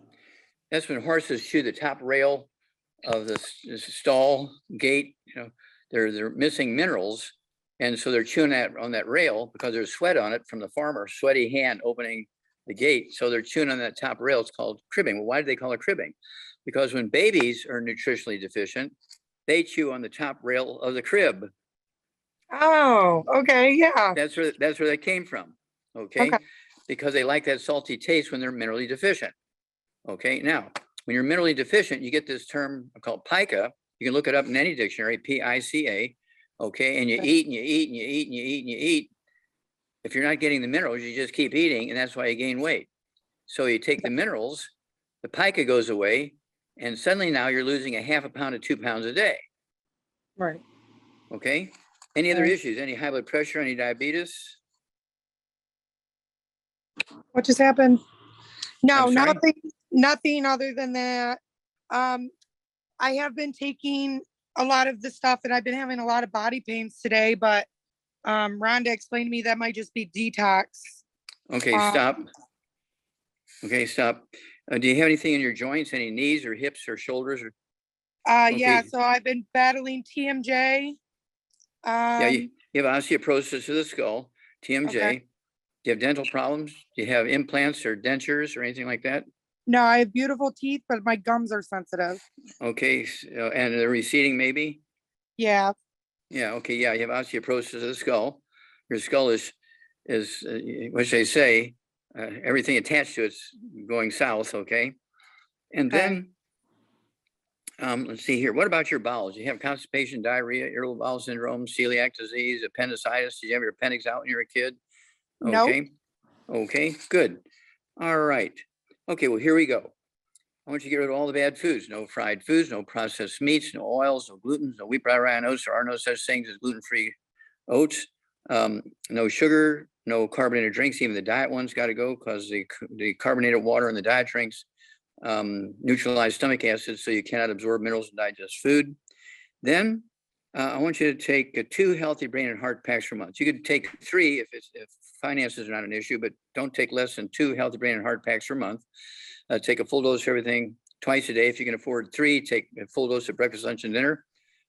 That's when horses chew the top rail of the stall gate. You know, they're missing minerals, and so they're chewing on that rail because there's sweat on it from the farmer, sweaty hand opening the gate. So they're chewing on that top rail. It's called cribbing. Well, why do they call it cribbing? Because when babies are nutritionally deficient, they chew on the top rail of the crib. Oh, okay, yeah. That's where that came from. Okay, Okay. because they like that salty taste when they're minerally deficient. Okay, now when you're minerally deficient, you get this term called pica. You can look it up in any dictionary, P-I-C-A. Okay, and you eat and you eat and you eat and you eat and you eat. If you're not getting the minerals, you just keep eating, and that's why you gain weight. So you take the minerals, the pica goes away, and suddenly now you're losing a half a pound to 2 pounds a day. Right. Okay. Any other Right. issues? Any high blood pressure? Any diabetes? What just happened? No, I'm sorry? nothing other than that. I have been taking a lot of the stuff and I've been having a lot of body pains today, but Rhonda explained to me that might just be detox. Okay, stop. Okay, stop. Do you have anything in your joints? Any knees or hips or shoulders? Or Yeah, okay. so I've been battling TMJ. Yeah, you have osteoporosis of the skull, TMJ. Okay. Do you have dental problems? Do you have implants or dentures or anything like that? No, I have beautiful teeth, but my gums are sensitive. Okay, and they're receding maybe? Yeah. Yeah, okay, yeah, you have osteoporosis of the skull. Your skull is which they say, everything attached to it's going south, okay? And Okay. then, let's see here. What about your bowels? You have constipation, diarrhea, irritable bowel syndrome, celiac disease, appendicitis. Did you have your appendix out when you were a kid? Nope. Okay. Okay, good. All right. Okay, well, here we go. I want you to get rid of all the bad foods. No fried foods, no processed meats, no oils, no gluten, no wheat, bran, rye, oats. There are no such things as gluten-free oats. No sugar, no carbonated drinks. Even the diet ones got to go because the carbonated water in the diet drinks neutralize stomach acid, so you cannot absorb minerals and digest food. Then I want you to take 2 healthy brain and heart packs per month. You could take 3 if finances are not an issue, but don't take less than 2 healthy brain and heart packs per month. Take a full dose of everything twice a day. If you can afford 3, take a full dose of breakfast, lunch, and dinner.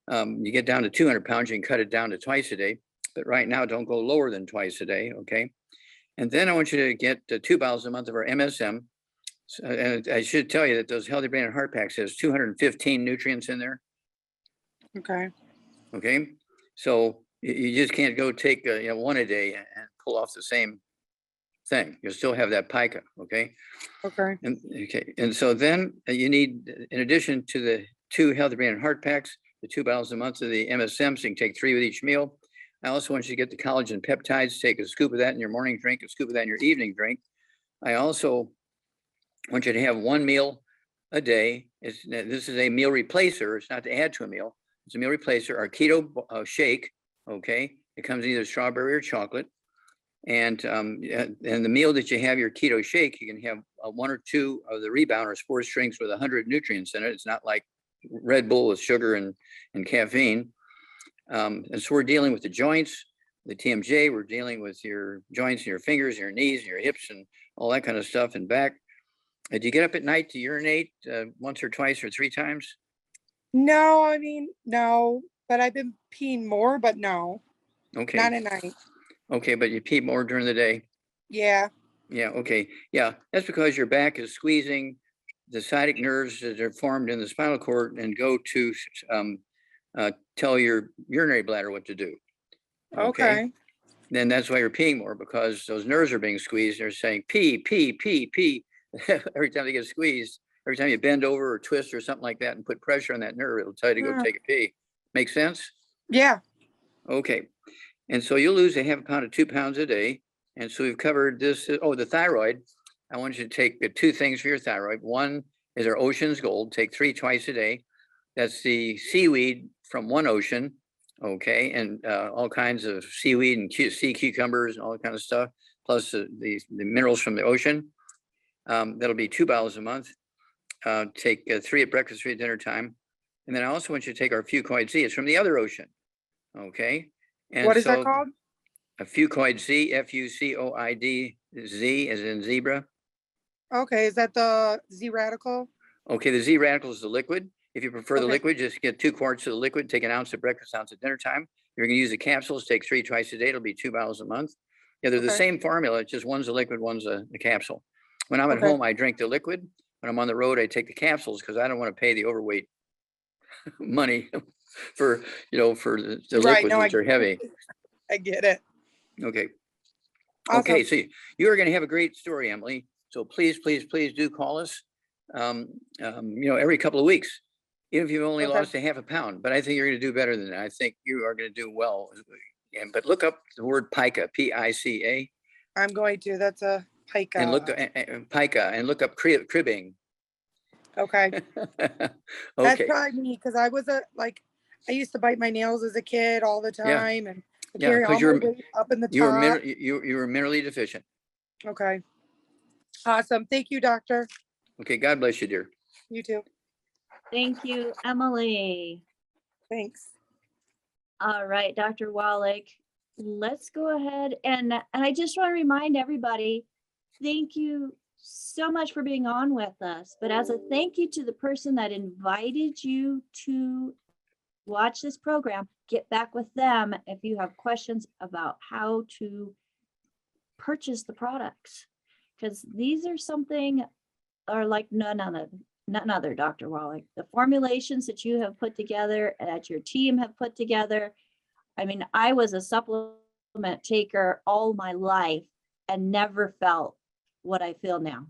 You get down to 200 pounds, you can cut it down to twice a day. But right now, don't go lower than twice a day, okay? And then I want you to get 2 bottles a month of our MSM. And I should tell you that those healthy brain and heart packs has 215 nutrients in there. Okay. Okay, so you just can't go take 1 a day and pull off the same thing. You'll still have that pica. Okay. Okay. And so then you need, in addition to the 2 healthy brain and heart packs, the 2 bottles a month of the MSM, so you can take 3 with each meal. I also want you to get the collagen peptides. Take a scoop of that in your morning drink, a scoop of that in your evening drink. I also want you to have 1 meal a day. This is a meal replacer. It's not to add to a meal. It's a meal replacer. Our keto shake, okay, It comes in either strawberry or chocolate. And the meal that you have, your keto shake, you can have 1 or 2 of the Rebound or sports drinks with 100 nutrients in it. It's not like Red Bull with sugar and caffeine. And so we're dealing with the joints, the TMJ. We're dealing with your joints and your fingers, your knees, and your hips, and all that kind of stuff, and back. Do you get up at night to urinate once or twice or 3 times? No, I mean, no, but I've been peeing more, but no. Okay. Not at night. Okay, but you pee more during the day? Yeah. Yeah, okay. Yeah, that's because your back is squeezing the sciatic nerves that are formed in the spinal cord and go to tell your urinary bladder what to do. Okay. Then that's why you're peeing more, because those nerves are being squeezed. They're saying pee, pee, pee, pee. Every time they get squeezed, every time you bend over or twist or something like that and put pressure on that nerve, it'll tell you to go take a pee. Make sense? Yeah. Okay. And so you'll lose a half a pound to 2 pounds a day. And so we've covered this. Oh, the thyroid. I want you to take 2 things for your thyroid. One is our Ocean's Gold. Take 3 twice a day. That's the seaweed from one ocean. Okay. And all kinds of seaweed and sea cucumbers and all that kind of stuff, plus the minerals from the ocean. That'll be 2 bottles a month. Take 3 at breakfast, 3 at dinner time. And then I also want you to take our Fucoid Z. It's from the other ocean. Okay. And what is that called? A Fucoid Z, Fucoid Z, as in zebra. Okay. Is that the Z radical? Okay. The Z radical is the liquid. If you prefer the liquid, just get 2 quarts of the liquid, take 1 ounce at breakfast, 1 ounce at dinner time. You're going to use the capsules, take 3 twice a day. It'll be 2 bottles a month. Yeah, they're the same formula. It's just one's a liquid, one's a capsule. When I'm at home, I drink the liquid. When I'm on the road, I take the capsules because I don't want to pay the overweight money for the liquids, which are heavy. I get it. Okay. Awesome. Okay. So you are going to have a great story, Emily. So please, please, please do call us. Every couple of weeks, even if you've only lost a half a pound. But I think you're going to do better than that. I think you are going to do well. But look up the word pica, P-I-C-A. I'm going to. That's a pica. And look pica and look up cribbing. Okay. Okay. That's probably me, because I was I used to bite my nails as a kid all the time, and carry all my weight up in the top. You were minerally deficient. Okay. Awesome. Thank you, doctor. Okay. God bless you, dear. You too. Thank you, Emily. Thanks. All right, Dr. Wallach, let's go ahead and I just want to remind everybody, thank you so much for being on with us. But as a thank you to the person that invited you to watch this program, get back with them if you have questions about how to purchase the products, because these are something are like none other, Dr. Wallach. The formulations that you have put together and that your team have put together. I mean, I was a supplement taker all my life and never felt what I feel now.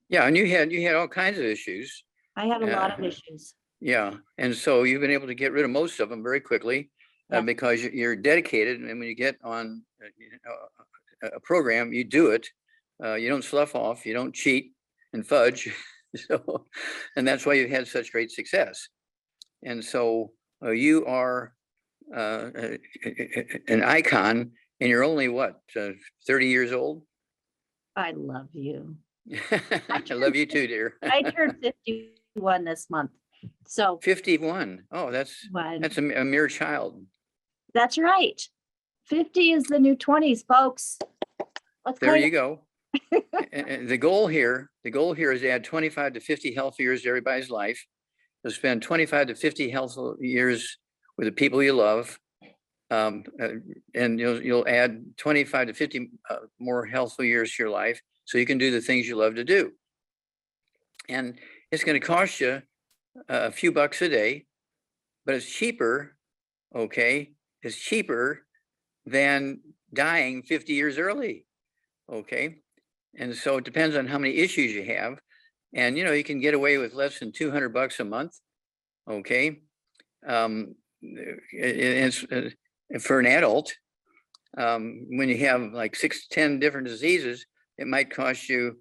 Yeah, and you had all kinds of issues. I had a lot of issues. Yeah, and so you've been able to get rid of most of them very quickly because you're dedicated. And when you get on a program, you do it. You don't slough off. You don't cheat and fudge. So, and that's why you've had such great success. And so you are an icon, and you're only 30 years old? I love you. I love you too, dear. I turned 51 this month. So 51. Oh, that's a mere child. That's right. 50 is the new 20s, folks. There you go. And the goal here is to add 25 to 50 healthy years to everybody's life. You'll spend 25 to 50 healthy years with the people you love, and you'll add 25 to 50 more healthy years to your life, so you can do the things you love to do. And it's going to cost you a few bucks a day, but it's cheaper. Okay, it's cheaper than dying 50 years early. Okay. And so it depends on how many issues you have. And, you can get away with less than $200 a month. Okay. It's for an adult. When you have like 6 to 10 different diseases, it might cost you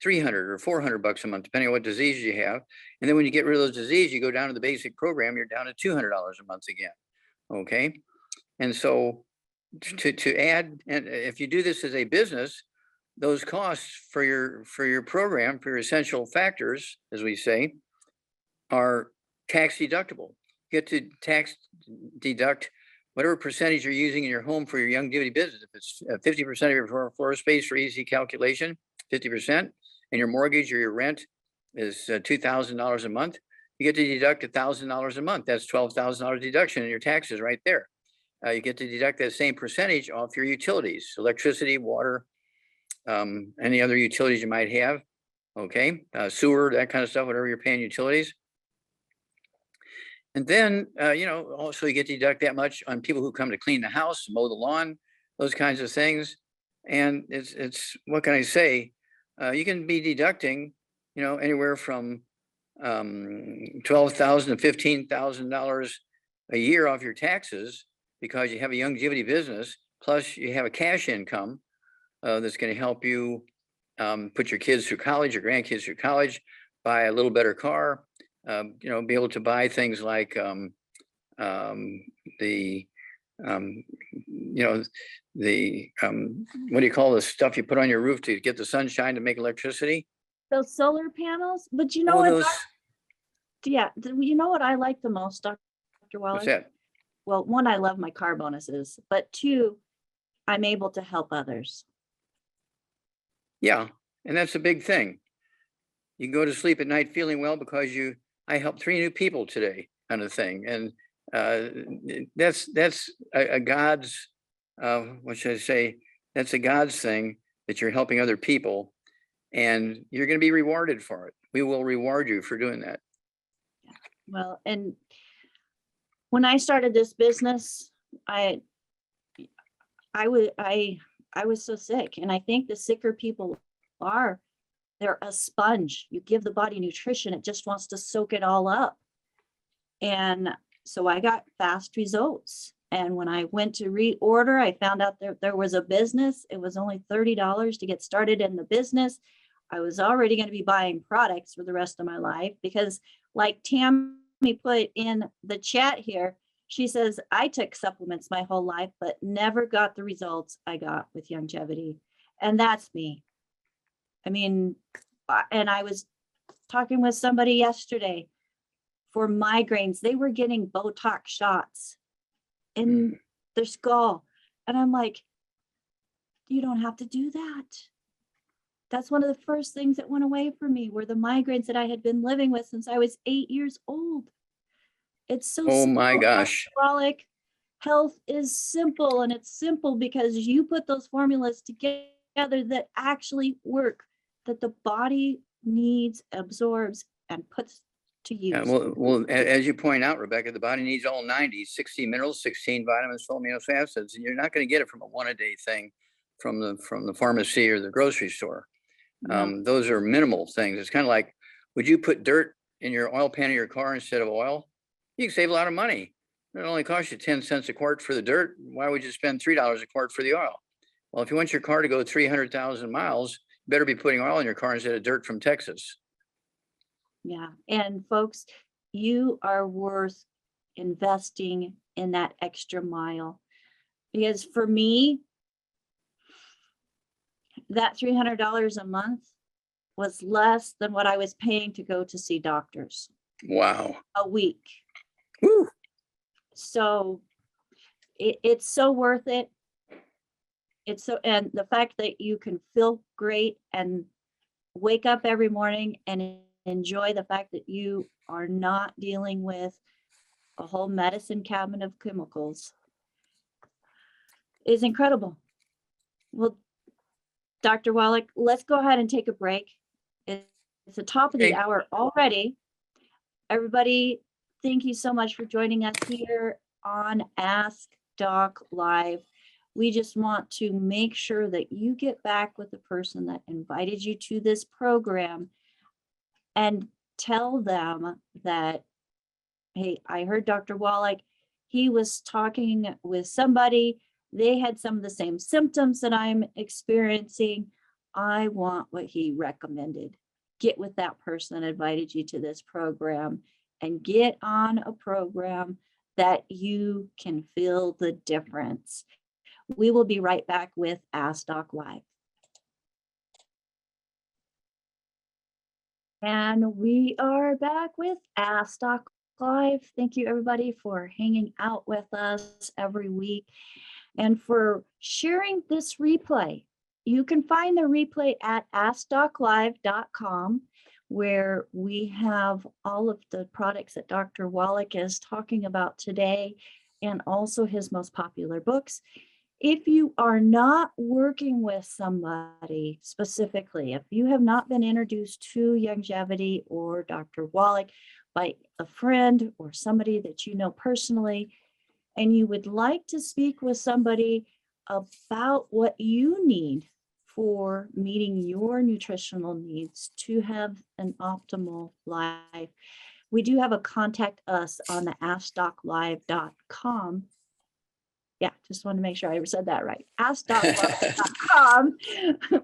$300 or $400 a month, depending on what disease you have. And then when you get rid of those diseases, you go down to the basic program, you're down to $200 a month again. Okay. And so to add, and if you do this as a business, those costs for your program, for your essential factors, as we say, are tax deductible. You get to tax deduct whatever percentage you're using in your home for your longevity business. If it's 50% of your floor space for easy calculation, 50%, and your mortgage or your rent is $2,000 a month, you get to deduct $1,000 a month. That's $12,000 deduction in your taxes right there. You get to deduct that same percentage off your utilities, electricity, water, any other utilities you might have, okay, sewer, that kind of stuff, whatever you're paying utilities. And then, also you get to deduct that much on people who come to clean the house, mow the lawn, those kinds of things. And it's what can I say? You can be deducting, anywhere from $12,000 to $15,000 a year off your taxes because you have a longevity business, plus you have a cash income that's going to help you put your kids through college, your grandkids through college, buy a little better car, be able to buy things like what do you call the stuff you put on your roof to get the sunshine to make electricity? Those solar panels, but you know what? Those, You know what I like the most, Dr. Wallach? what's that? Well, one, I love my car bonuses, but two, I'm able to help others. Yeah, and that's a big thing. You can go to sleep at night feeling well because I helped 3 new people today, kind of thing. And that's a God's, what should I say? That's a God's thing that you're helping other people, and you're going to be rewarded for it. We will reward you for doing that. Well, and when I started this business, I was so sick, and I think the sicker people they're a sponge. You give the body nutrition, it just wants to soak it all up. And so I got fast results. And when I went to reorder, I found out there was a business. It was only $30 to get started in the business. I was already going to be buying products for the rest of my life because, like Tammy put in the chat here, she says, I took supplements my whole life, but never got the results I got with longevity. And that's me. I mean, and I was talking with somebody yesterday for migraines. They were getting Botox shots in their skull. And I'm like, you don't have to do that. That's one of the first things that went away from me were the migraines that I had been living with since I was 8 years old. It's so Oh simple, my gosh. Wallach. Health is simple, and it's simple because you put those formulas together that actually work, that the body needs, absorbs, and puts to use. Well, as you point out, Rebecca, the body needs all 90, 60 minerals, 16 vitamins, 12 amino acids, and you're not going to get it from a one-a-day thing from the pharmacy or the grocery store. No. Those are minimal things. It's kind of like, would you put dirt in your oil pan of your car instead of oil? You can save a lot of money. It only costs you 10 cents a quart for the dirt. Why would you spend $3 a quart for the oil? Well, if you want your car to go 300,000 miles, you better be putting oil in your car instead of dirt from Texas. Yeah. And folks, you are worth investing in that extra mile. Because for me, that $300 a month was less than what I was paying to go to see doctors. Wow. A week. Woo. So it's so worth it. And the fact that you can feel great and wake up every morning and enjoy the fact that you are not dealing with a whole medicine cabinet of chemicals is incredible. Well, Dr. Wallach, let's go ahead and take a break. It's the top of the hour already. Everybody, thank you so much for joining us here on Ask Doc Live. We just want to make sure that you get back with the person that invited you to this program and tell them that, hey, I heard Dr. Wallach, he was talking with somebody, they had some of the same symptoms that I'm experiencing. I want what he recommended. Get with that person that invited you to this program and get on a program that you can feel the difference. We will be right back with Ask Doc Live. And we are back with Ask Doc Live. Thank you everybody for hanging out with us every week and for sharing this replay. You can find the replay at askdoclive.com, where we have all of the products that Dr. Wallach is talking about today and also his most popular books. If you are not working with somebody specifically, if you have not been introduced to Youngevity or Dr. Wallach by a friend or somebody that you know personally, and you would like to speak with somebody about what you need for meeting your nutritional needs to have an optimal life, we do have a contact us on the askdoclive.com. Yeah, just want to make sure I said that right. askdoclive.com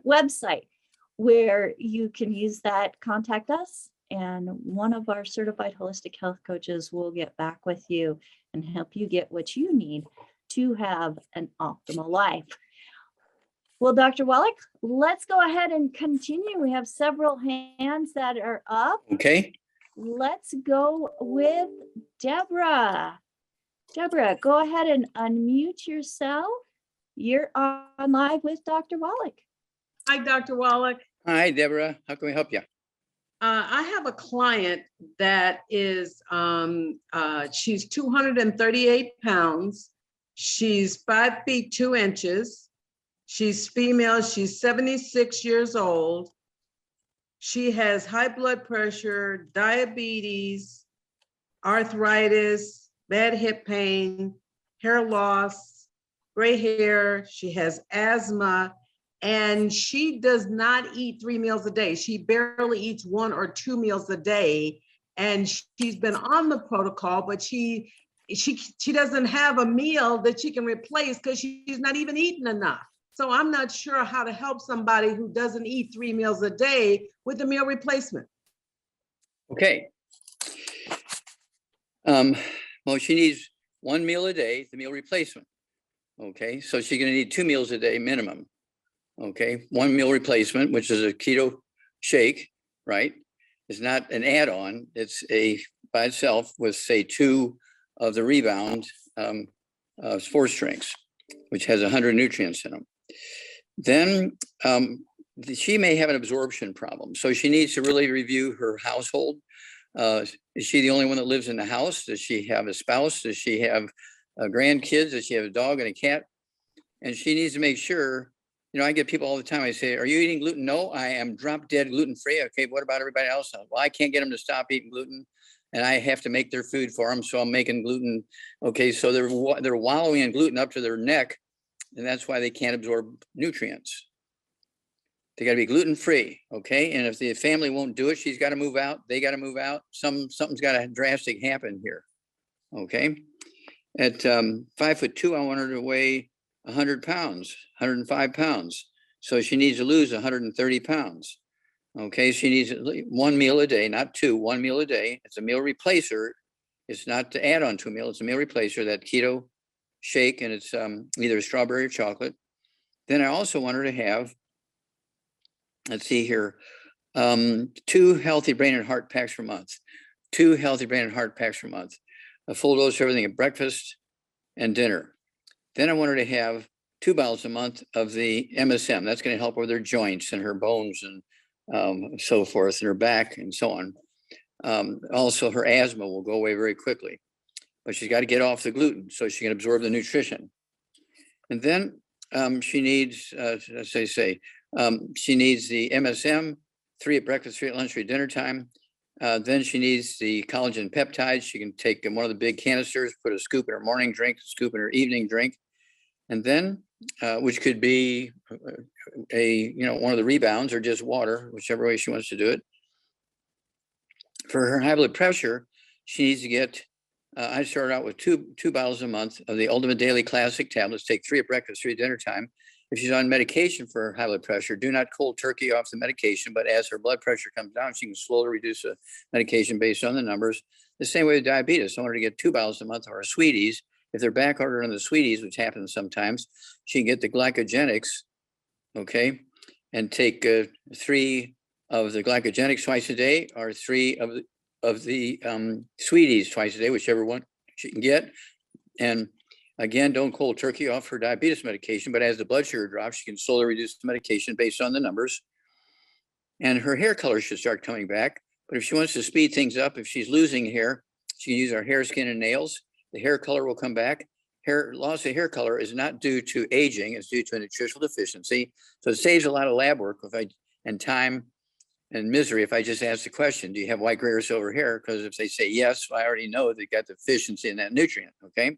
website, where you can use that, contact us, and one of our certified holistic health coaches will get back with you and help you get what you need to have an optimal life. Well, Dr. Wallach, let's go ahead and continue. We have several hands that are up. Okay. Let's go with Deborah. Deborah, go ahead and unmute yourself. You're on live with Dr. Wallach. Hi, Dr. Wallach. Hi, Deborah. How can we help you? I have a client that is, she's 238 pounds. She's 5 feet 2 inches. She's female. She's 76 years old. She has high blood pressure, diabetes, arthritis, bad hip pain, hair loss, gray hair. She has asthma, and she does not eat 3 meals a day. She barely eats 1 or 2 meals a day. And she's been on the protocol, but she doesn't have a meal that she can replace because she's not even eating enough. So I'm not sure how to help somebody who doesn't eat 3 meals a day with a meal replacement. Okay. Well, she needs 1 meal a day, the meal replacement. Okay, so she's going to need 2 meals a day minimum. Okay, 1 meal replacement, which is a keto shake, right? It's not an add-on. It's by itself with, say, 2 of the Rebound sports drinks, which has 100 nutrients in them. Then she may have an absorption problem. So she needs to really review her household. Is she the only one that lives in the house? Does she have a spouse? Does she have grandkids? Does she have a dog and a cat? And she needs to make sure, I get people all the time. I say, are you eating gluten? No, I am drop dead gluten free. Okay, what about everybody else? Well, I can't get them to stop eating gluten, and I have to make their food for them. So I'm making gluten. Okay, so they're wallowing in gluten up to their neck, and that's why they can't absorb nutrients. They got to be gluten free. Okay, and if the family won't do it, she's got to move out. They got to move out. Something's got to drastic happen here. Okay, at 5'2", I want her to weigh 100 pounds, 105 pounds. So she needs to lose 130 pounds. Okay, she needs 1 meal a day, not 2, 1 meal a day. It's a meal replacer. It's not to add on to a meal. It's a meal replacer, that keto shake, and it's either strawberry or chocolate. Then I also want her to have, let's see here, 2 healthy brain and heart packs per month. 2 healthy brain and heart packs per month. A full dose of everything at breakfast and dinner. Then I want her to have 2 bottles a month of the MSM. That's going to help with her joints and her bones and so forth, and her back and so on. Also, her asthma will go away very quickly. But she's got to get off the gluten so she can absorb the nutrition. And then she needs, as I say, she needs the MSM, 3 at breakfast, 3 at lunch, 3 at dinner time. Then she needs the collagen peptides. She can take one of the big canisters, put a scoop in her morning drink, a scoop in her evening drink. And then, which could be one of the Rebounds or just water, whichever way she wants to do it. For her high blood pressure, she needs to get, I started out with two bottles a month of the Ultimate Daily Classic tablets, take 3 at breakfast, 3 at dinner time. if she's on medication for high blood pressure, do not cold turkey off the medication, but as her blood pressure comes down, she can slowly reduce the medication based on the numbers. The same way with diabetes. I want her to get 2 bottles a month of our sweeties. If they're back ordered on the sweeties, which happens sometimes, she can get the glycogenics, okay, and take 3 of the glycogenics twice a day, or 3 of the sweeties twice a day, whichever one she can get. And again, don't cold turkey off her diabetes medication, but as the blood sugar drops, she can slowly reduce the medication based on the numbers. And her hair color should start coming back. But if she wants to speed things up, if she's losing hair, she can use our hair, skin, and nails. The hair color will come back. Loss of hair color is not due to aging, it's due to a nutritional deficiency. So it saves a lot of lab work and time and misery if I just ask the question, do you have white, gray, or silver hair? Because if they say yes, I already know they got deficiency in that nutrient, okay?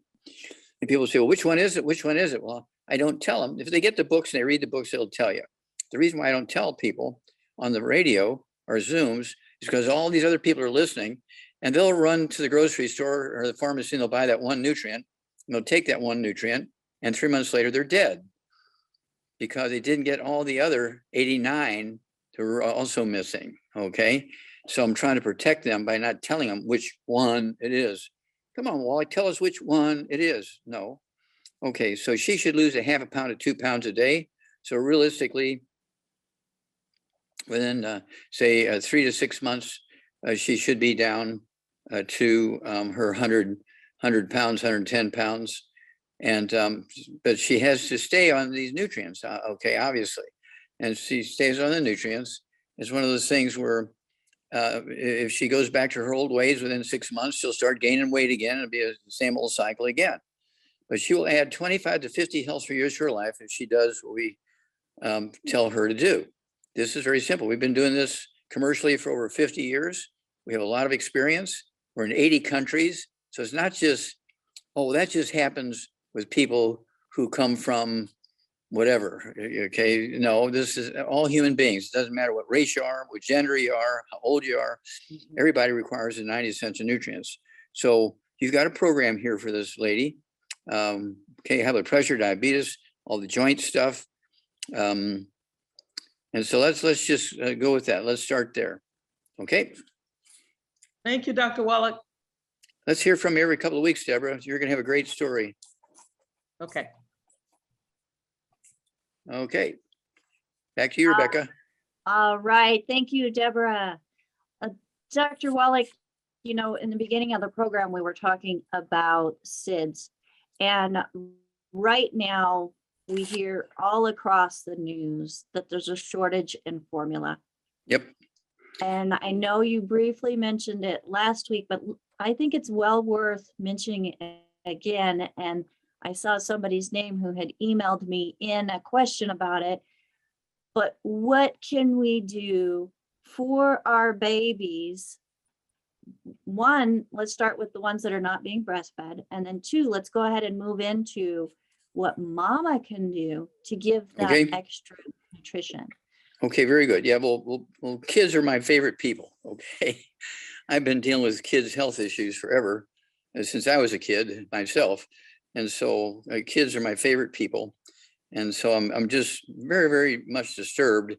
And people say, well, which one is it? Which one is it? Well, I don't tell them. If they get the books and they read the books, it'll tell you. The reason why I don't tell people on the radio or Zooms is because all these other people are listening, and they'll run to the grocery store or the pharmacy and they'll buy that one nutrient, and they'll take that one nutrient, and 3 months later, they're dead because they didn't get all the other 89 that were also missing, okay? So I'm trying to protect them by not telling them which one it is. Come on, Wallach, tell us which one it is. No. Okay, so she should lose a 1/2 pound to 2 pounds a day. So realistically, within, say, 3 to 6 months, she should be down to her 100 pounds, 110 pounds. And, but she has to stay on these nutrients, okay, obviously. And she stays on the nutrients. It's one of those things where if she goes back to her old ways within 6 months, she'll start gaining weight again. It'll be the same old cycle again. But she will add 25 to 50 healthy years to her life if she does what we tell her to do. This is very simple. We've been doing this commercially for over 50 years. We have a lot of experience. We're in 80 countries. So it's not just, oh, that just happens with people who come from whatever, okay? No, this is all human beings. It doesn't matter what race you are, what gender you are, how old you are. Everybody requires the 90 essential nutrients. So you've got a program here for this lady. Okay, high blood pressure, diabetes, all the joint stuff. And so let's just go with that. Let's start there. Okay. Thank you, Dr. Wallach. Let's hear from you every couple of weeks, Deborah. You're going to have a great story. Okay. Okay. Back to you, Rebecca. All right. Thank you, Deborah. Dr. Wallach, you know, in the beginning of the program, we were talking about SIDS. And right now, we hear all across the news that there's a shortage in formula. Yep. And I know you briefly mentioned it last week, but I think it's well worth mentioning it again. And I saw somebody's name who had emailed me in a question about it. But what can we do for our babies? One, let's start with the ones that are not being breastfed. And then 2, let's go ahead and move into what mama can do to give that extra nutrition. Okay, very good. Yeah, well, kids are my favorite people. Okay. I've been dealing with kids' health issues forever, since I was a kid myself. And so kids are my favorite people. And so I'm just very, very much disturbed.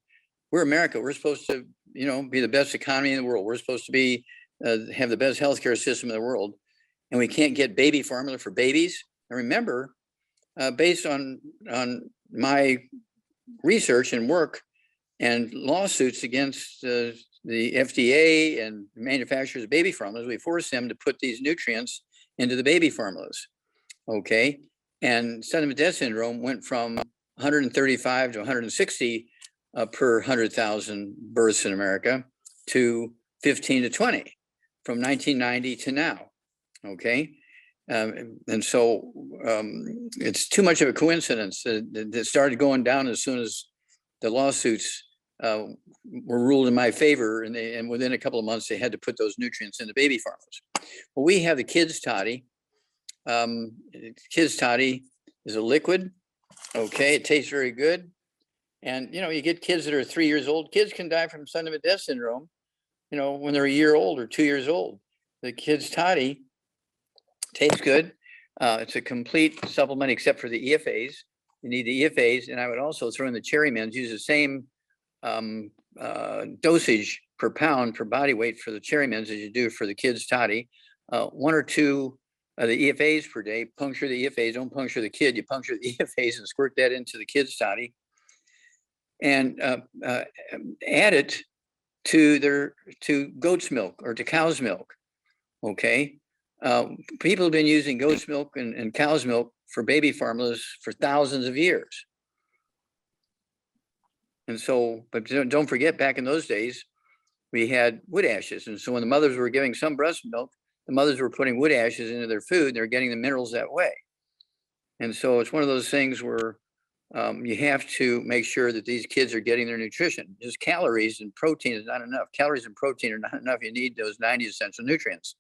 We're America. We're supposed to, you know, be the best economy in the world. We're supposed to be have the best healthcare system in the world. And we can't get baby formula for babies. And remember, based on my research and work and lawsuits against the FDA and manufacturers of baby formulas, we force them to put these nutrients into the baby formulas. Okay. And sudden death syndrome went from 135 to 160 per 100,000 births in America to 15 to 20 from 1990 to now. Okay. And so it's too much of a coincidence that started going down as soon as the lawsuits were ruled in my favor, and within a couple of months they had to put those nutrients into baby formulas. Well, we have the kids toddy. Kids toddy is a liquid. Okay, it tastes very good, and you know, you get kids that are 3 years old. Kids can die from sudden death syndrome, you know, when they're a year old or 2 years old. The kids toddy tastes good. It's a complete supplement except for the EFAs. you need the EFAs, and I would also throw in the cherry mins, use the same dosage per pound per body weight for the cherry mins as you do for the kids' toddy. 1 or 2 of the EFAs per day, puncture the EFAs, don't puncture the kid, you puncture the EFAs and squirt that into the kids' toddy. And add it to goat's milk or to cow's milk. Okay. People have been using goat's milk and cow's milk for baby formulas for thousands of years. And so, but don't forget, back in those days, we had wood ashes. And so when the mothers were giving some breast milk, the mothers were putting wood ashes into their food. They're getting the minerals that way. And so it's one of those things where you have to make sure that these kids are getting their nutrition. Just calories and protein is not enough. Calories and protein are not enough. You need those 90 essential nutrients.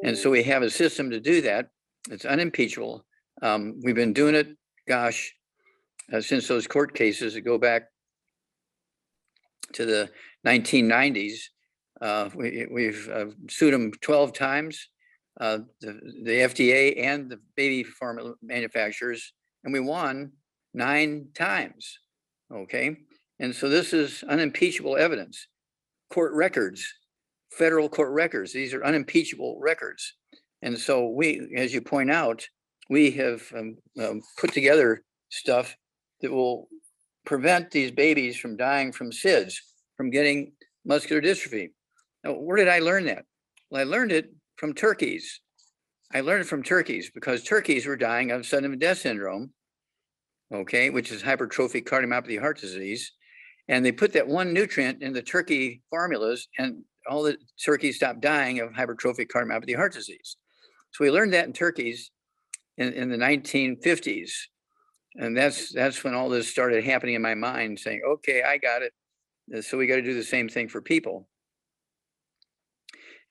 And so we have a system to do that. It's unimpeachable. We've been doing it, gosh, since those court cases that go back to the 1990s. We've sued them 12 times, the FDA and the baby formula manufacturers, and we won 9 times. Okay. And so this is unimpeachable evidence. Court records, federal court records, these are unimpeachable records. And so we, as you point out, we have put together stuff that will prevent these babies from dying from SIDS, from getting muscular dystrophy. Now, where did I learn that? Well, I learned it from turkeys. I learned it from turkeys because turkeys were dying of sudden death syndrome, okay, which is hypertrophic cardiomyopathy heart disease. And they put that one nutrient in the turkey formulas and all the turkeys stopped dying of hypertrophic cardiomyopathy heart disease. So we learned that in turkeys in the 1950s. And that's when all this started happening in my mind, saying, okay, I got it. So we got to do the same thing for people.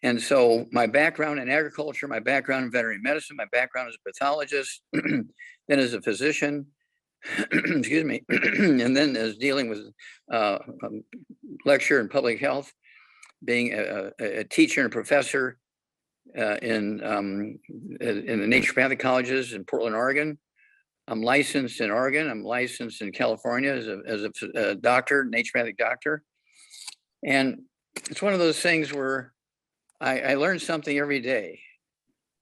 And so my background in agriculture, my background in veterinary medicine, my background as a pathologist, then as a physician, excuse me, and then as dealing with lecture in public health, being a teacher and a professor in the naturopathic colleges in Portland, Oregon. I'm licensed in Oregon. I'm licensed in California as a doctor, naturopathic doctor. And it's one of those things where I learn something every day.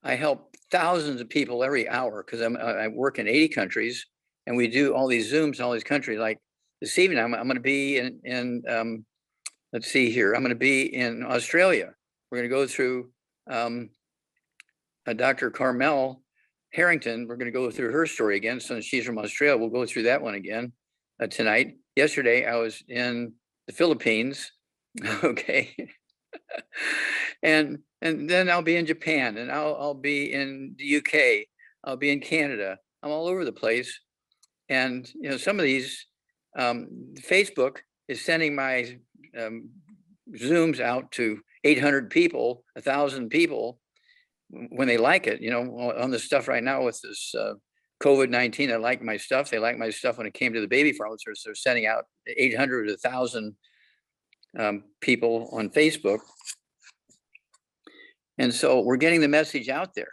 I help thousands of people every hour because I work in 80 countries and we do all these Zooms in all these countries. Like this evening, I'm going to be in let's see here. I'm going to be in Australia. We're going to go through Dr. Carmel Harrington. We're going to go through her story again. Since she's from Australia, we'll go through that one again tonight. Yesterday, I was in the Philippines. Okay. and then I'll be in Japan, and I'll be in the UK. I'll be in Canada. I'm all over the place. And you know, some of these Facebook is sending my Zooms out to 800 people, 1,000 people when they like it. You know, on the stuff right now with this COVID-19, they like my stuff. They like my stuff when it came to the baby formulas. They're sending out 800 to 1,000 people on Facebook. And so we're getting the message out there.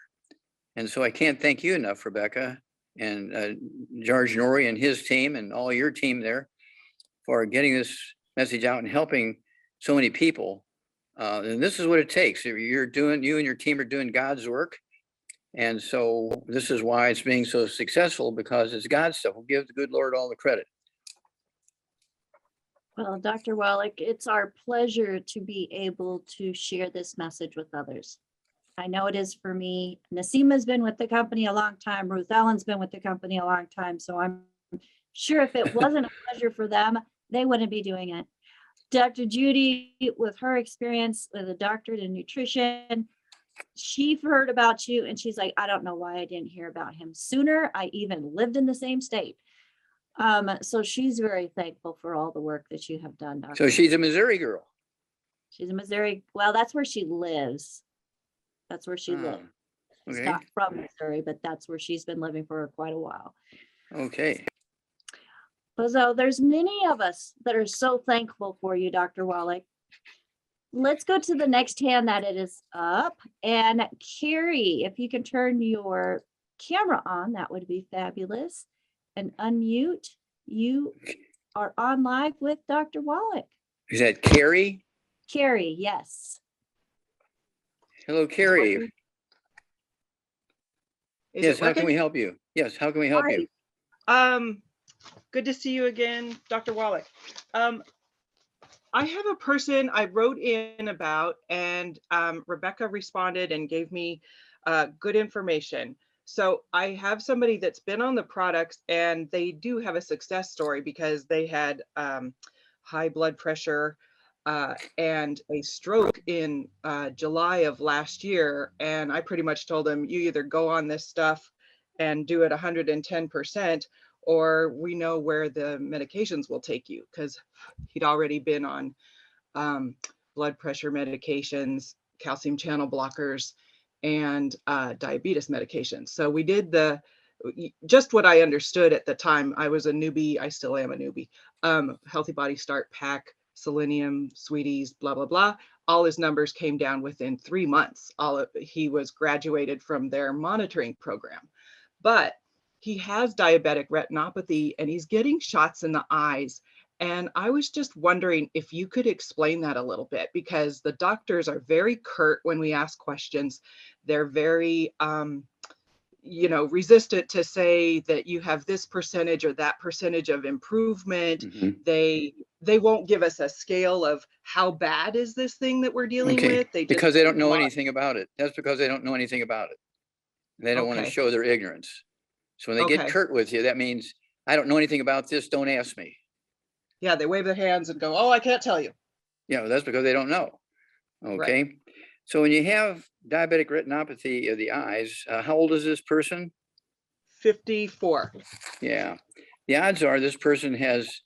And so I can't thank you enough, Rebecca, and George Norrie and his team and all your team there for getting this message out and helping so many people. And this is what it takes. You and your team are doing God's work. And so this is why it's being so successful, because it's God's stuff. We'll give the good Lord all the credit. Well, Dr. Wallach, it's our pleasure to be able to share this message with others. I know it is for me. Nasima's been with the company a long time. Ruth Ellen's been with the company a long time. So I'm sure if it wasn't a pleasure for them, they wouldn't be doing it. Dr. Judy, with her experience as a doctorate in nutrition, she heard about you and she's like, I don't know why I didn't hear about him sooner. I even lived in the same state. So she's very thankful for all the work that you have done, Dr. So she's a Missouri girl. She's a Missouri. Well, that's where she lives. That's where she lives. She's Okay. not from Missouri, but that's where she's been living for quite a while. Okay. So there's many of us that are so thankful for you, Dr. Wallach. Let's go to the next hand that it is up. And Carrie, if you can turn your camera on, that would be fabulous. and unmute. You are on live with Dr. Wallach. Is that Carrie? Carrie, yes. Hello, Carrie. Is Yes, it how can working? we help you? Yes, how can we help you? Good to see you again, Dr. Wallach. I have a person I wrote in about, and Rebecca responded and gave me good information. So I have somebody that's been on the products, and they do have a success story because they had high blood pressure and a stroke in July of last year. And I pretty much told them, you either go on this stuff and do it 110%, or we know where the medications will take you, because he'd already been on blood pressure medications, calcium channel blockers, and diabetes medications. So we did just what I understood at the time. I was a newbie. I still am a newbie. Healthy Body Start Pack, selenium, sweeties, blah, blah, blah. All his numbers came down within 3 months. He was graduated from their monitoring program. But he has diabetic retinopathy, and he's getting shots in the eyes. And I was just wondering if you could explain that a little bit, because the doctors are very curt when we ask questions. They're very, resistant to say that you have this percentage or that percentage of improvement. Mhm. They won't give us a scale of how bad is this thing that we're dealing Okay, with. because they don't know anything about it. That's because they don't know anything about it. They don't want to Okay. show their ignorance. So when they get Okay. curt with you, that means, I don't know anything about this, don't ask me. Yeah, they wave their hands and go, oh, I can't tell you. Yeah, that's because they don't know. Right. Okay. So when you have diabetic retinopathy of the eyes, how old is this person? 54. Yeah. The odds are this person has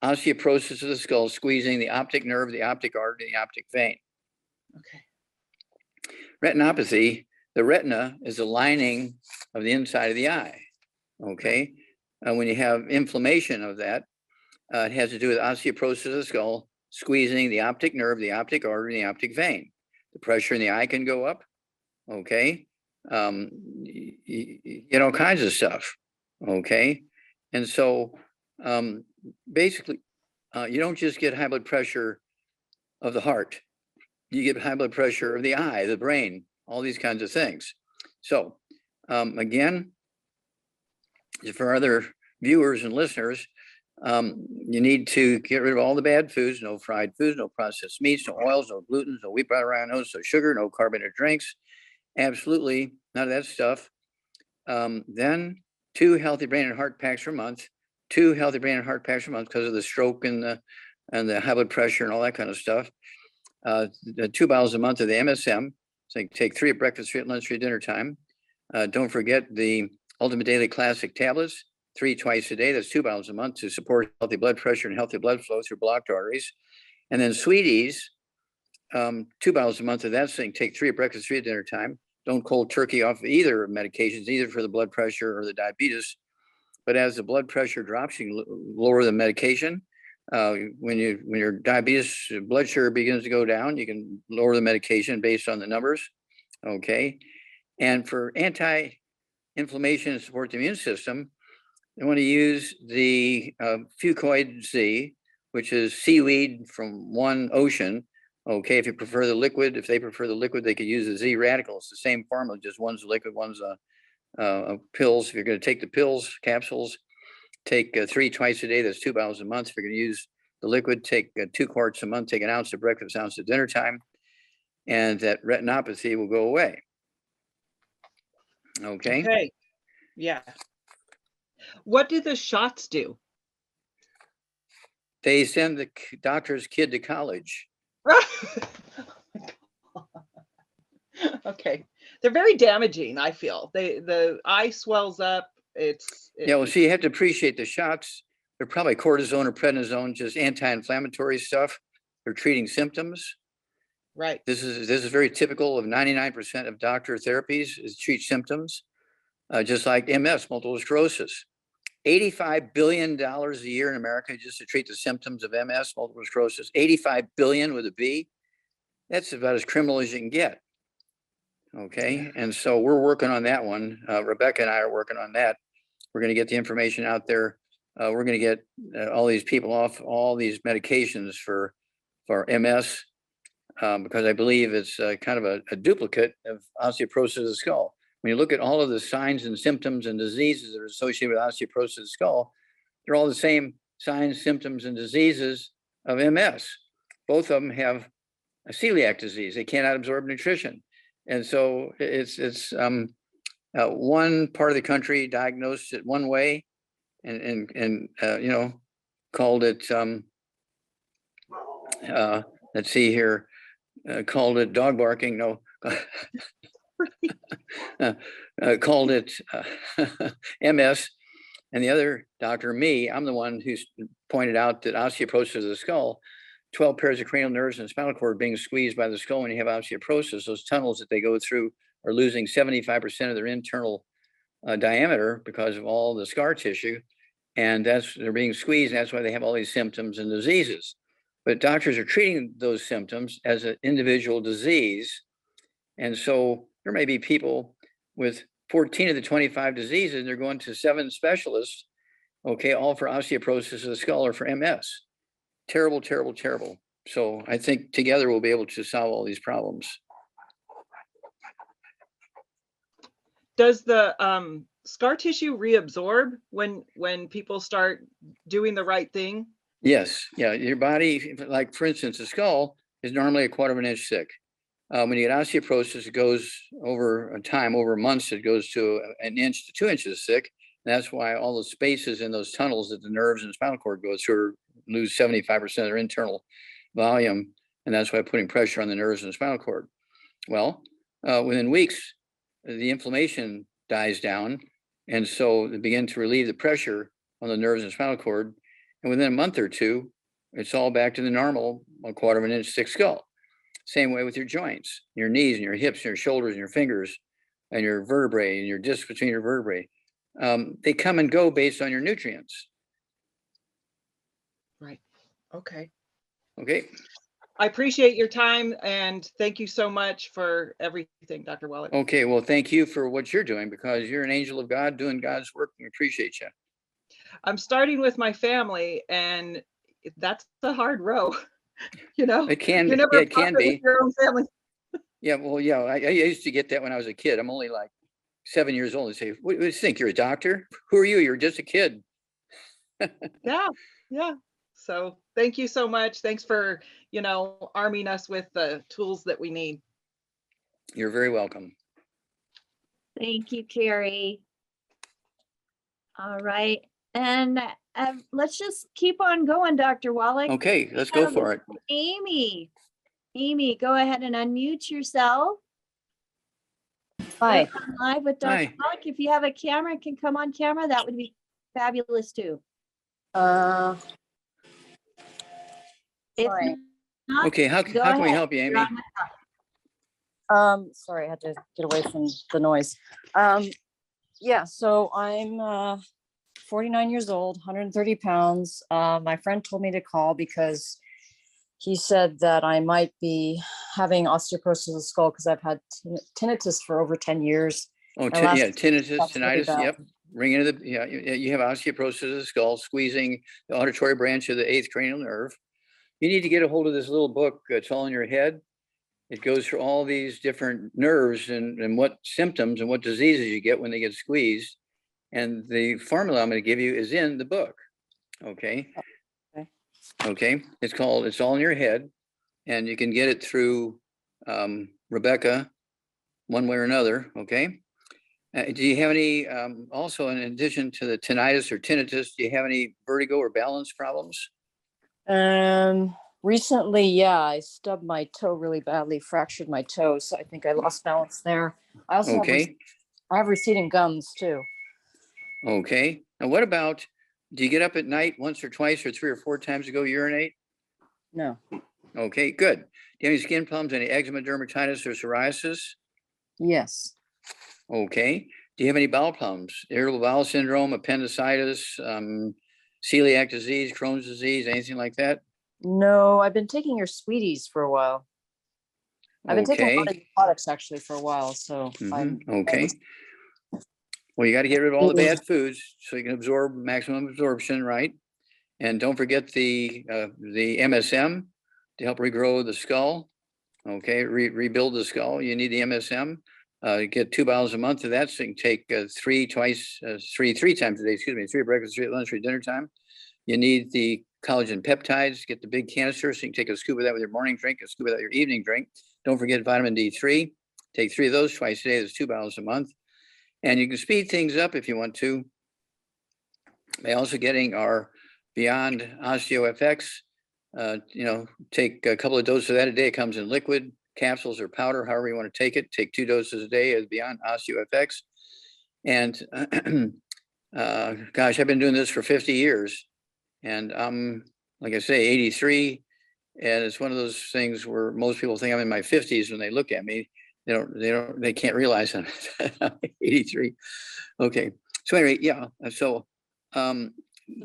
osteoporosis of the skull, squeezing the optic nerve, the optic artery, the optic vein. Okay. Retinopathy, the retina is the lining of the inside of the eye. Okay. When you have inflammation of that, it has to do with osteoporosis of the skull, squeezing the optic nerve, the optic artery, and the optic vein. The pressure in the eye can go up. Okay. You get all kinds of stuff. Okay. And so basically, you don't just get high blood pressure of the heart. You get high blood pressure of the eye, the brain, all these kinds of things. So again, for other viewers and listeners, you need to get rid of all the bad foods: no fried foods, no processed meats, no oils, no gluten, no wheat, bran, no sugar, no carbonated drinks. Absolutely none of that stuff. Then 2 healthy brain and heart packs per month, 2 healthy brain and heart packs per month because of the stroke and the high blood pressure and all that kind of stuff. The 2 bottles a month of the MSM. So you take 3 at breakfast, 3 at lunch, 3 at dinner time. Don't forget the Ultimate Daily Classic tablets, 3 twice a day. That's 2 bottles a month to support healthy blood pressure and healthy blood flow through blocked arteries. And then sweeties, 2 bottles a month of that. So you take 3 at breakfast, 3 at dinner time. Don't cold turkey off either medications, either for the blood pressure or the diabetes. But as the blood pressure drops, you can lower the medication. When your diabetes blood sugar begins to go down, you can lower the medication based on the numbers. Okay. And for anti-inflammation and support the immune system, they want to use the fucoid Z, which is seaweed from one ocean. Okay, if you prefer the liquid, if they prefer the liquid, they could use the Z radical. It's the same formula, just one's liquid, one's pills. If you're going to take the pills, capsules, take 3 twice a day. That's 2 bottles a month. If you're going to use the liquid, take 2 quarts a month. Take 1 ounce at breakfast, 1 ounce at dinner time, and that retinopathy will go away. Okay. Okay. Yeah. What do the shots do? They send the doctor's kid to college. Okay. They're very damaging, I feel. The eye swells up. Yeah, well, see, you have to appreciate the shots. They're probably cortisone or prednisone, just anti-inflammatory stuff. They're treating symptoms. Right. This is very typical of 99% of doctor therapies, is treat symptoms, just like MS, multiple sclerosis. $85 billion a year in America just to treat the symptoms of MS, multiple sclerosis. 85 billion with a B. That's about as criminal as you can get. Okay. And so we're working on that one. Rebecca and I are working on that. We're going to get the information out there. We're going to get all these people off all these medications for MS, because I believe it's kind of a duplicate of osteoporosis of the skull. When you look at all of the signs and symptoms and diseases that are associated with osteoporosis of the skull, they're all the same signs, symptoms, and diseases of MS. Both of them have a celiac disease. They cannot absorb nutrition. And so it's one part of the country diagnosed it one way and you know, called it, let's see here, called it dog barking. No, called it MS. And the other doctor, me, I'm the one who's pointed out that osteoporosis of the skull, 12 pairs of cranial nerves and spinal cord being squeezed by the skull when you have osteoporosis, those tunnels that they go through are losing 75% of their internal diameter because of all the scar tissue. And they're being squeezed. And that's why they have all these symptoms and diseases. But doctors are treating those symptoms as an individual disease. And so there may be people with 14 of the 25 diseases, and they're going to 7 specialists, okay, all for osteoporosis of the skull or for MS. Terrible, terrible, terrible. So I think together we'll be able to solve all these problems. Does the scar tissue reabsorb when people start doing the right thing? Yes, yeah, your body, like for instance, the skull is normally 1/4 of an inch thick. When you get osteoporosis, it goes over time, over months, it goes to 1 inch to 2 inches thick. And that's why all the spaces in those tunnels that the nerves and spinal cord go through lose 75% of their internal volume. And that's why putting pressure on the nerves and the spinal cord. Well, within weeks, the inflammation dies down. And so they begin to relieve the pressure on the nerves and spinal cord. And within a month or two, it's all back to the normal 1/4 of an inch thick skull. Same way with your joints, your knees and your hips and your shoulders and your fingers and your vertebrae and your discs between your vertebrae. They come and go based on your nutrients. Right. Okay. Okay. I appreciate your time and thank you so much for everything, Dr. Wallach. Okay. Well, thank you for what you're doing because you're an angel of God doing God's work. We appreciate you. I'm starting with my family and that's the hard row. You know, It can, you're never it can be. your own family. Yeah. Well, yeah, I used to get that when I was a kid. I'm only like 7 years old and say, what do you think? You're a doctor? Who are you? You're just a kid. Yeah. Yeah. So thank you so much. Thanks for, you know, arming us with the tools that we need. You're very welcome. Thank you, Carrie. All right. And let's just keep on going, Dr. Wallach. Okay, let's go for it. Amy. Amy, go ahead and unmute yourself. Hi. Welcome live with Dr. Hi. Wallach. If you have a camera, can come on camera. That would be fabulous too. If Sorry. not, Okay, how go can we ahead. help you, You're Amy? on the- Sorry, I had to get away from the noise. Yeah, so I'm 49 years old, 130 pounds. My friend told me to call because he said that I might be having osteoporosis of the skull because I've had tinnitus for over 10 years. Oh, My last- yeah, tinnitus, that's really tinnitus, bad. yep. Ring into the, yeah, you have osteoporosis of the skull, squeezing the auditory branch of the 8th cranial nerve. You need to get a hold of this little book. It's all in your head. It goes through all these different nerves and what symptoms and what diseases you get when they get squeezed. And the formula I'm going to give you is in the book. Okay. Okay. Okay. It's all in your head. And you can get it through Rebecca one way or another. Okay. Do you have any, also in addition to the tinnitus or tinnitus, do you have any vertigo or balance problems? Recently, yeah, I stubbed my toe really badly, fractured my toe. So I think I lost balance there. I also Okay. I have receding gums too. Okay. Now what about, do you get up at night once or twice or 3 or 4 times to go urinate? No. Okay, good. Do you have any skin problems, any eczema, dermatitis, or psoriasis? Yes. Okay. Do you have any bowel problems? Irritable bowel syndrome, appendicitis, celiac disease, Crohn's disease, anything like that? No, I've been taking your sweeties for a while. I've been taking a lot of Okay. your products actually for a while. So Mhm, okay. Well, you got to get rid of all the bad foods so you can absorb maximum absorption, right? And don't forget the MSM to help regrow the skull. Okay, rebuild the skull. You need the MSM. Get 2 bottles a month of that, so you can take three times a day. Excuse me, 3 at breakfast, 3 at lunch, 3 at dinner time. You need the collagen peptides. Get the big canister, so you can take a scoop of that with your morning drink, a scoop of that with your evening drink. Don't forget vitamin D3. Take 3 of those twice a day. That's 2 bottles a month. And you can speed things up if you want to by also getting our Beyond OsteoFX. Take a couple of doses of that a day. It comes in liquid, capsules, or powder, however you want to take it. Take 2 doses a day of Beyond OsteoFX. And gosh, I've been doing this for 50 years. And I'm, like I say, 83. And it's one of those things where most people think I'm in my 50s when they look at me. They can't realize I'm 83. Okay. So anyway, yeah. So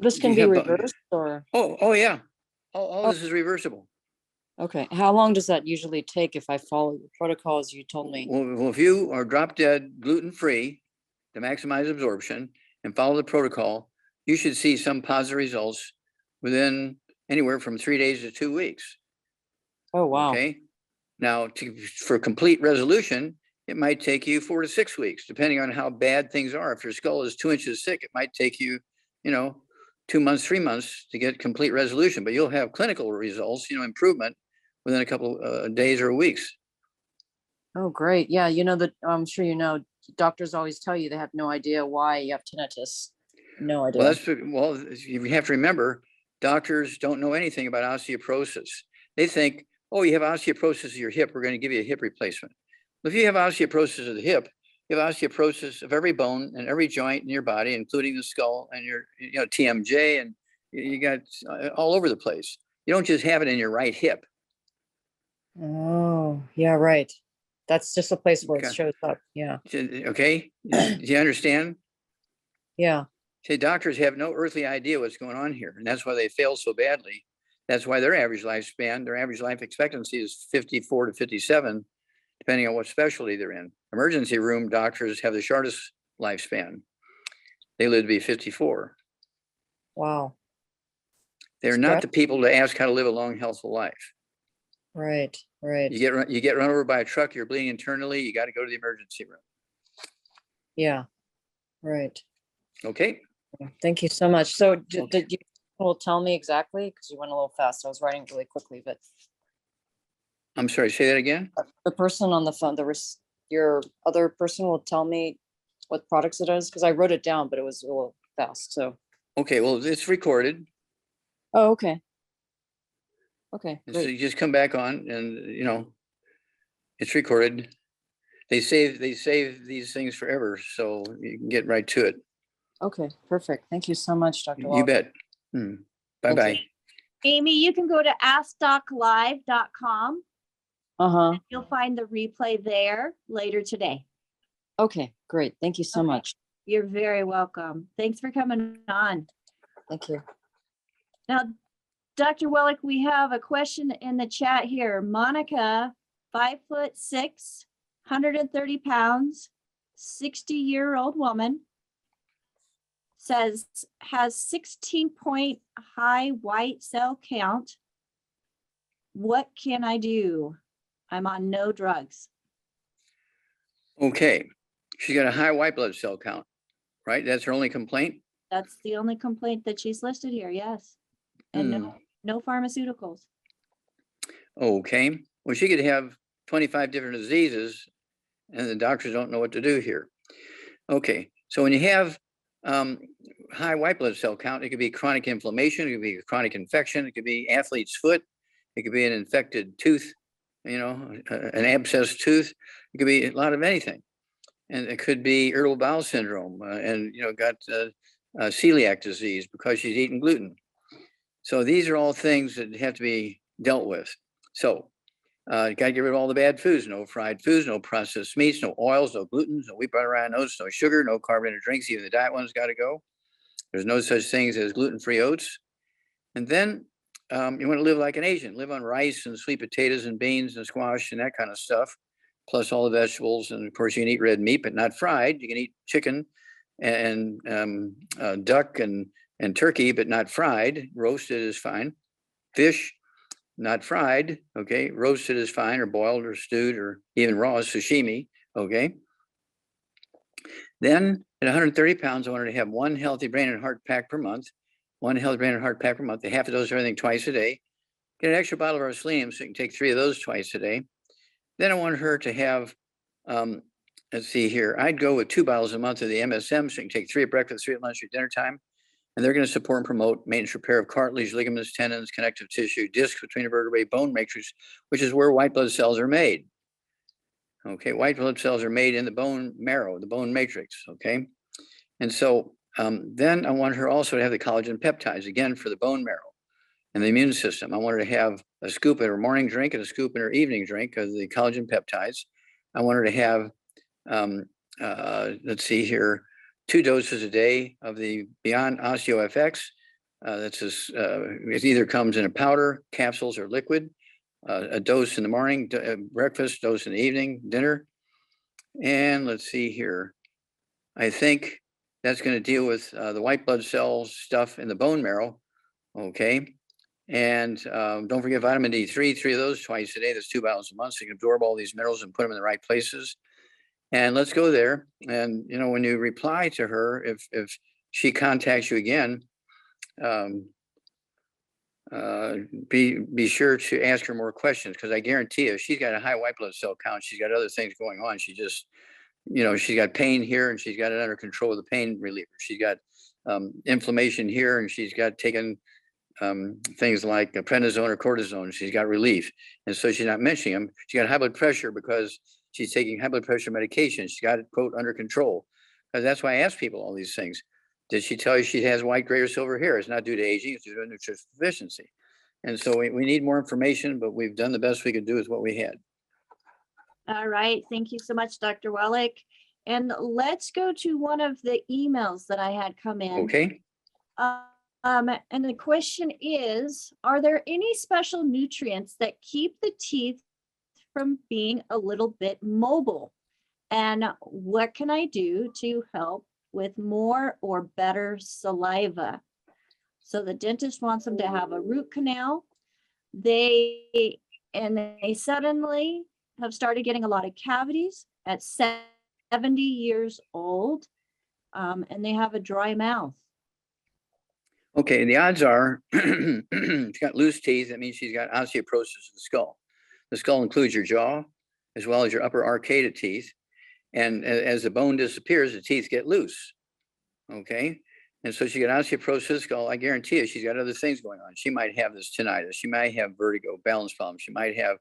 This can be reversed or? Oh yeah. All this is reversible. Okay. How long does that usually take if I follow the protocols you told me? Well, if you are drop dead gluten-free to maximize absorption and follow the protocol, you should see some positive results within anywhere from 3 days to 2 weeks. Oh, wow. Okay. Now, for complete resolution, it might take you 4 to 6 weeks, depending on how bad things are. If your skull is 2 inches thick, it might take you, 2 months, 3 months to get complete resolution, but you'll have clinical results, improvement within a couple of days or weeks. Oh, great. Yeah. I'm sure doctors always tell you they have no idea why you have tinnitus. No idea. Well, you have to remember, doctors don't know anything about osteoporosis. They think, oh, you have osteoporosis of your hip, we're going to give you a hip replacement. If you have osteoporosis of the hip, you have osteoporosis of every bone and every joint in your body, including the skull and your TMJ, and you got all over the place. You don't just have it in your right hip. Oh, yeah, right. That's just a place where it shows up. Yeah. Okay. Do you understand? Yeah. See, doctors have no earthly idea what's going on here, and that's why they fail so badly. That's why their average lifespan, their average life expectancy is 54 to 57, depending on what specialty they're in. Emergency room doctors have the shortest lifespan. They live to be 54. Wow. They're not the people to ask how to live a long, healthful life. Right, right. You get run over by a truck, you're bleeding internally, you got to go to the emergency room. Yeah, right. Okay. Thank you so much. So did you tell me exactly, because you went a little fast. I was writing really quickly, but. I'm sorry, say that again. The person on the phone, your other person will tell me what products it is, because I wrote it down, but it was a little fast. So. Okay, well, it's recorded. Oh, okay. Okay. So you just come back on, and it's recorded. They save these things forever, so you can get right to it. Okay, perfect. Thank you so much, Dr. You Wallach. bet. Bye-bye. Amy, you can go to askdoclive.com. Uh-huh. You'll find the replay there later today. Okay, great. Thank you so much. You're very welcome. Thanks for coming on. Thank you. Now, Dr. Wallach, we have a question in the chat here. Monica, 5'6", 130 pounds, 60-year-old woman, says has 16-point high white cell count. What can I do? I'm on no drugs. Okay. She's got a high white blood cell count, right? That's her only complaint? That's the only complaint that she's listed here, yes. And no pharmaceuticals. Okay. Well, she could have 25 different diseases, and the doctors don't know what to do here. Okay. So when you have high white blood cell count, it could be chronic inflammation, it could be chronic infection, it could be athlete's foot, it could be an infected tooth, an abscessed tooth, it could be a lot of anything. And it could be irritable bowel syndrome, and got celiac disease because she's eating gluten. So these are all things that have to be dealt with. So you got to get rid of all the bad foods: no fried foods, no processed meats, no oils, no glutens, no wheat, butter, rye, oats, no sugar, no carbonated drinks. Even the diet ones got to go. There's no such things as gluten-free oats. And then you want to live like an Asian, live on rice and sweet potatoes and beans and squash and that kind of stuff, plus all the vegetables. And of course, you can eat red meat, but not fried. You can eat chicken, and duck and turkey, but not fried. Roasted is fine. Fish, not fried. Okay, roasted is fine, or boiled, or stewed, or even raw sashimi. Okay. Then at 130 pounds, I wanted to have one healthy brain and heart pack per month. One healthy brain and heart pack per month. A half of those, everything twice a day. Get an extra bottle of our selenium, so you can take 3 of those twice a day. Then I wanted her to have, let's see here, I'd go with 2 bottles a month of the MSM, so you can take 3 at breakfast, 3 at lunch, 3 at dinner time. And they're going to support and promote maintenance repair of cartilage, ligaments, tendons, connective tissue, discs between the vertebrae, bone matrix, which is where white blood cells are made. Okay, white blood cells are made in the bone marrow, the bone matrix. Okay, and so then I wanted her also to have the collagen peptides, again, for the bone marrow and the immune system. I wanted her to have a scoop in her morning drink and a scoop in her evening drink of the collagen peptides. I want her to have, let's see here, 2 doses a day of the Beyond OsteoFX. It either comes in a powder, capsules, or liquid. A dose in the morning, breakfast, dose in the evening, dinner. And let's see here. I think that's going to deal with the white blood cells stuff in the bone marrow. Okay. And don't forget vitamin D3, 3 of those twice a day. That's 2 bottles a month. So you can absorb all these minerals and put them in the right places. And let's go there. And, you know, when you reply to her, if she contacts you again, be sure to ask her more questions, because I guarantee you, she's got a high white blood cell count. She's got other things going on. She just, you know, she's got pain here and she's got it under control with the pain reliever. She's got inflammation here, and she's got taken things like prednisone or cortisone. She's got relief. And so she's not mentioning them. She got high blood pressure because she's taking high blood pressure medication. She's got it, quote, under control. Because that's why I ask people all these things. Did she tell you she has white, gray, or silver hair? It's not due to aging, it's due to nutritional deficiency. And so we need more information, but we've done the best we could do with what we had. All right. Thank you so much, Dr. Wallach. And let's go to one of the emails that I had come in. Okay. And the question is, are there any special nutrients that keep the teeth from being a little bit mobile? And what can I do to help with more or better saliva? So the dentist wants them to have a root canal. They suddenly have started getting a lot of cavities at 70 years old, and they have a dry mouth. Okay, the odds are she's got loose teeth. That means she's got osteoporosis of the skull. The skull includes your jaw as well as your upper arcade of teeth. And as the bone disappears, the teeth get loose. Okay. And so she got osteoporosis of the skull. I guarantee you she's got other things going on. She might have this tinnitus. She might have vertigo, balance problems. She might have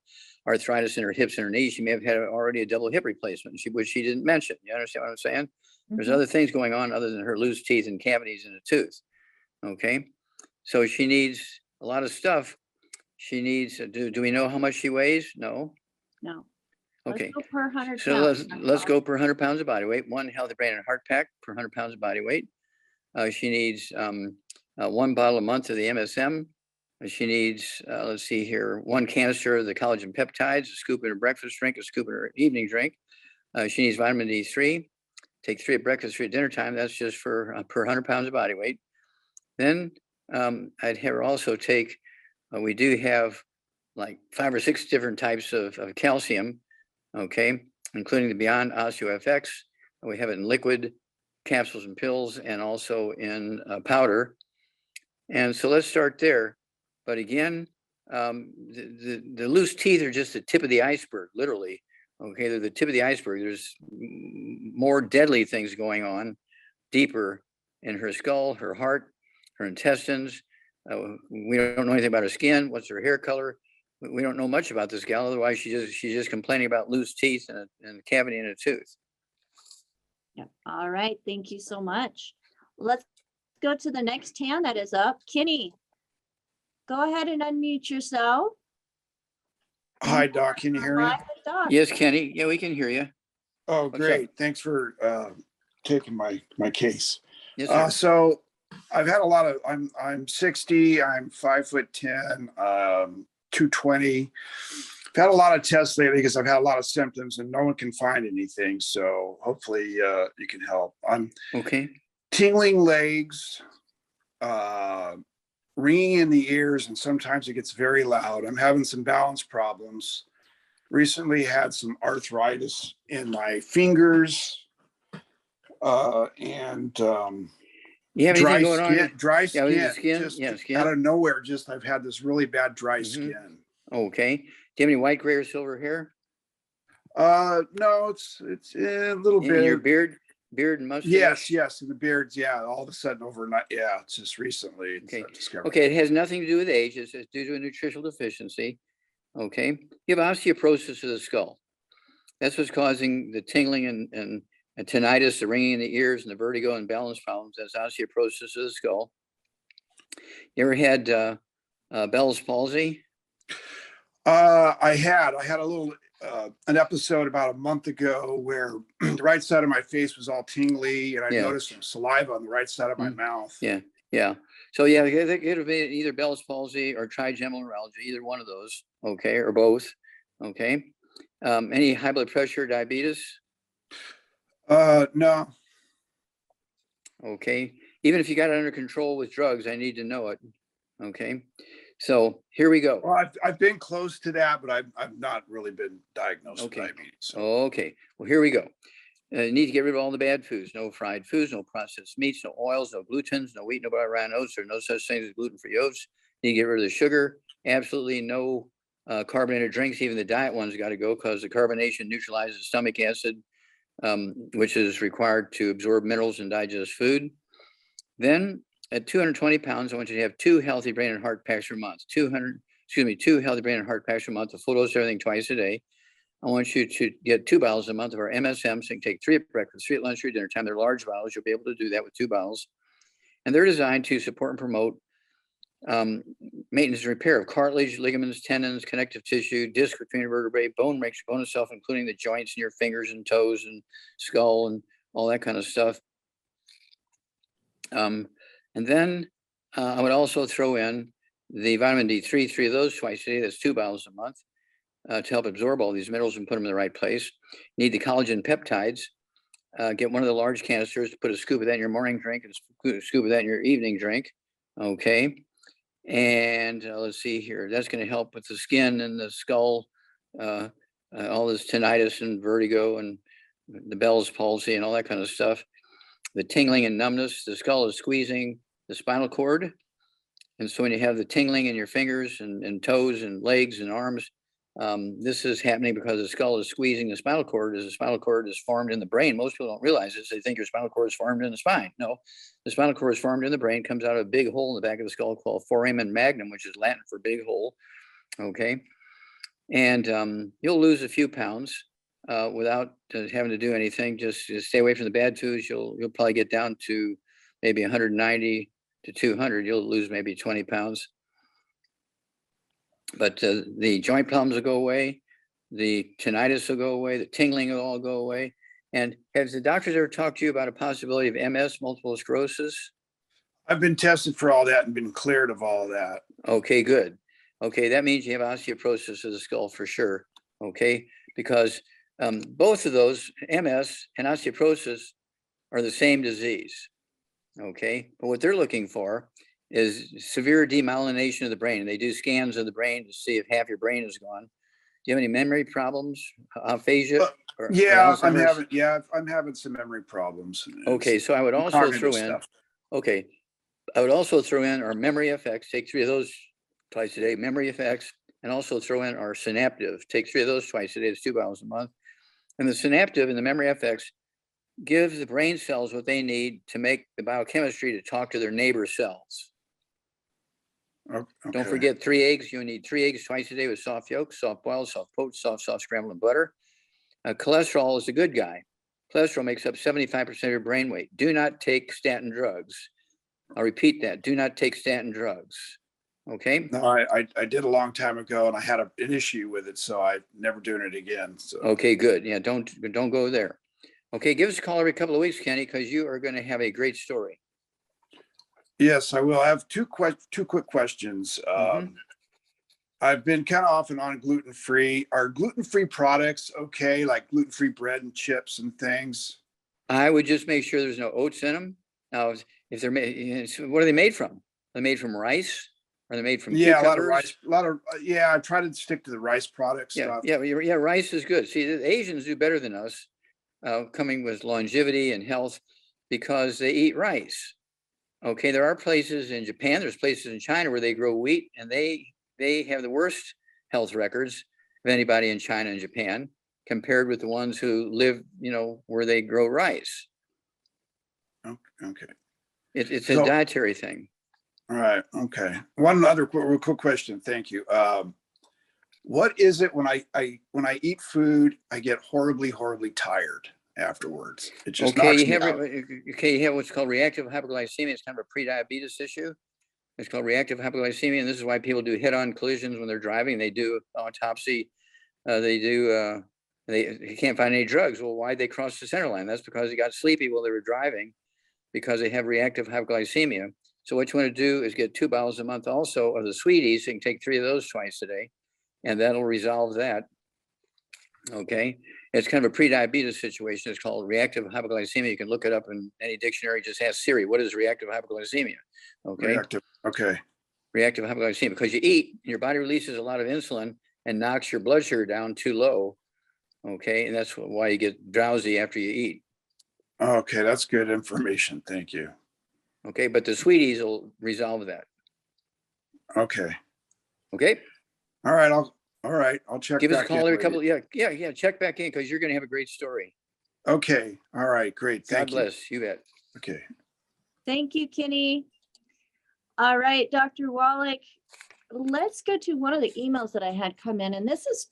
arthritis in her hips and her knees. She may have had already a double hip replacement, which she didn't mention. You understand what I'm saying? Mm-hmm. There's other things going on other than her loose teeth and cavities in the tooth. Okay. So she needs a lot of stuff. She needs, do we know how much she weighs? No. No. Okay. Let's go per 100 so pounds. let's go per 100 pounds of body weight. One healthy brain and heart pack per 100 pounds of body weight. She needs 1 bottle a month of the MSM. She needs, let's see here, 1 canister of the collagen peptides, a scoop in her breakfast drink, a scoop in her evening drink. She needs vitamin D3. Take 3 at breakfast, 3 at dinner time. That's just for per 100 pounds of body weight. Then I'd have her also take, we do have like 5 or 6 different types of calcium, okay, including the Beyond OsteoFX. We have it in liquid, capsules and pills, and also in powder. And so let's start there. But again, the loose teeth are just the tip of the iceberg, literally. Okay, they're the tip of the iceberg. There's more deadly things going on deeper in her skull, her heart, her intestines. We don't know anything about her skin. What's her hair color? We don't know much about this gal. Otherwise, she's just complaining about loose teeth and a cavity in a tooth. Yeah. All right. Thank you so much. Let's go to the next hand that is up. Kenny, go ahead and unmute yourself. Hi, Doc. Can you hear me? Yes, Kenny. Yeah, we can hear you. Oh, What's great. up? Thanks for taking my case. Yes, sir. So I've had a lot of, I'm 60, I'm 5'10", 220. had a lot of tests lately because I've had a lot of symptoms and no one can find anything. So hopefully you can help. I'm Okay. tingling legs, ringing in the ears, and sometimes it gets very loud. I'm having some balance problems. Recently had some arthritis in my fingers, and You have anything going on? dry Yeah, with the skin, skin? just Yeah, skin. out of nowhere. Just I've had this really bad dry Mhm. skin. Okay. Do you have any white, gray, or silver hair No, it's a little in your bit. beard and mustache? Yes, and the beards. Yeah, all of a sudden overnight. Yeah, it's just recently. Okay. Discovered. Okay, it has nothing to do with age. It's due to a nutritional deficiency. Okay. You have osteoporosis of the skull. That's what's causing the tingling and tinnitus, the ringing in the ears, and the vertigo and balance problems. That's osteoporosis of the skull. You ever had Bell's palsy? I had a little an episode about a month ago where the right side of my face was all tingly, and I Yeah. noticed some saliva on the right side of my mouth. Yeah, yeah. So yeah, it could have been either Bell's palsy or trigeminal neuralgia, either one of those. Okay, or both. Okay. Any high blood pressure, diabetes? No. Okay. Even if you got it under control with drugs, I need to know it. Okay. So here we go. Well, I've been close to that, but I've not really been diagnosed Okay. with diabetes. So. Okay. Well, here we go. You need to get rid of all the bad foods. No fried foods, no processed meats, no oils, no glutens, no wheat, no brown oats. There are no such things as gluten-free oats. You need to get rid of the sugar. Absolutely no carbonated drinks. Even the diet ones got to go because the carbonation neutralizes stomach acid, which is required to absorb minerals and digest food. Then at 220 pounds, I want you to have 2 healthy brain and heart packs per month. 2 healthy brain and heart packs per month, a full dose of everything twice a day. I want you to get 2 bottles a month of our MSM. So you can take 3 at breakfast, 3 at lunch, 3 at dinner time. They're large bottles. You'll be able to do that with 2 bottles. And they're designed to support and promote maintenance and repair of cartilage, ligaments, tendons, connective tissue, disc between vertebrae, bone makes your bone itself, including the joints in your fingers and toes and skull and all that kind of stuff. And then I would also throw in the vitamin D3, 3 of those twice a day. That's 2 bottles a month to help absorb all these minerals and put them in the right place. You need the collagen peptides. Get one of the large canisters to put a scoop of that in your morning drink and a scoop of that in your evening drink. Okay. And let's see here. That's going to help with the skin and the skull, all this tinnitus and vertigo and the Bell's palsy and all that kind of stuff. The tingling and numbness, the skull is squeezing the spinal cord. And so when you have the tingling in your fingers and toes and legs and arms, this is happening because the skull is squeezing the spinal cord as the spinal cord is formed in the brain. Most people don't realize this. They think your spinal cord is formed in the spine. No, the spinal cord is formed in the brain, comes out of a big hole in the back of the skull called foramen magnum, which is Latin for big hole. Okay. And you'll lose a few pounds without having to do anything. Just stay away from the bad foods. You'll probably get down to maybe 190 to 200. You'll lose maybe 20 pounds. But the joint problems will go away. The tinnitus will go away. The tingling will all go away. And has the doctors ever talked to you about a possibility of MS, multiple sclerosis? I've been tested for all that and been cleared of all that. Okay, good. Okay, that means you have osteoporosis of the skull for sure. Okay, because both of those, MS and osteoporosis, are the same disease. Okay, but what they're looking for is severe demyelination of the brain. And they do scans of the brain to see if half your brain is gone. Do you have any memory problems, aphasia? Or I'm having some memory problems. Okay, so I would also throw in, stuff. okay, I would also throw in our memory effects. Take 3 of those twice a day, memory effects, and also throw in our synaptive. Take 3 of those twice a day. It's 2 bottles a month. And the synaptive and the memory effects give the brain cells what they need to make the biochemistry to talk to their neighbor cells. Okay. Don't forget 3 eggs. You need 3 eggs twice a day with soft yolk, soft boiled, soft poached, soft scrambled in butter. Cholesterol is a good guy. Cholesterol makes up 75% of your brain weight. Do not take statin drugs. I'll repeat that. Do not take statin drugs. Okay. No, I did a long time ago and I had an issue with it. So I'm never doing it again. So. Okay, good. Yeah. Don't go there. Okay. Give us a call every couple of weeks, Kenny, because you are going to have a great story. Yes, I will. I have two quick questions. I've been kind of off and on gluten-free. Are gluten-free products okay, like gluten-free bread and chips and things? I would just make sure there's no oats in them. Now, if they're made, what are they made from? Are they made from rice? Are they made from Yeah, cucumbers? a lot of rice, yeah, I try to stick to the rice product stuff. Yeah, rice is good. See, the Asians do better than us, coming with longevity and health because they eat rice. Okay, there are places in Japan, there's places in China where they grow wheat, and they have the worst health records of anybody in China and Japan compared with the ones who live, where they grow rice. Okay. It's a dietary thing. All right. Okay. One other quick question. Thank you. What is it when I eat food, I get horribly tired afterwards? It just knocks me out. You have what's called reactive hypoglycemia. It's kind of a pre-diabetes issue. It's called reactive hypoglycemia, and this is why people do head-on collisions when they're driving. They do autopsy. They can't find any drugs. Well, why'd they cross the center line? That's because they got sleepy while they were driving, because they have reactive hypoglycememia. So what you want to do is get 2 bottles a month also of the sweeties. So you can take 3 of those twice a day, and that'll resolve that. Okay. It's kind of a pre-diabetes situation. It's called reactive hypoglycemia. You can look it up in any dictionary. Just ask Siri, what is reactive hypoglycemia? Okay. Reactive hypoglycemia, because you eat, your body releases a lot of insulin and knocks your blood sugar down too low. Okay. And that's why you get drowsy after you eat. Okay. That's good information. Thank you. Okay. But the sweeties will resolve that. Okay. Okay. All right. I'll check. Give us a call every couple. Yeah. Check back in, because you're going to have a great story. Okay. All right. Great. God bless. You bet. Okay. Thank you, Kenny. All right, Dr. Wallach, let's go to one of the emails that I had come in, and this is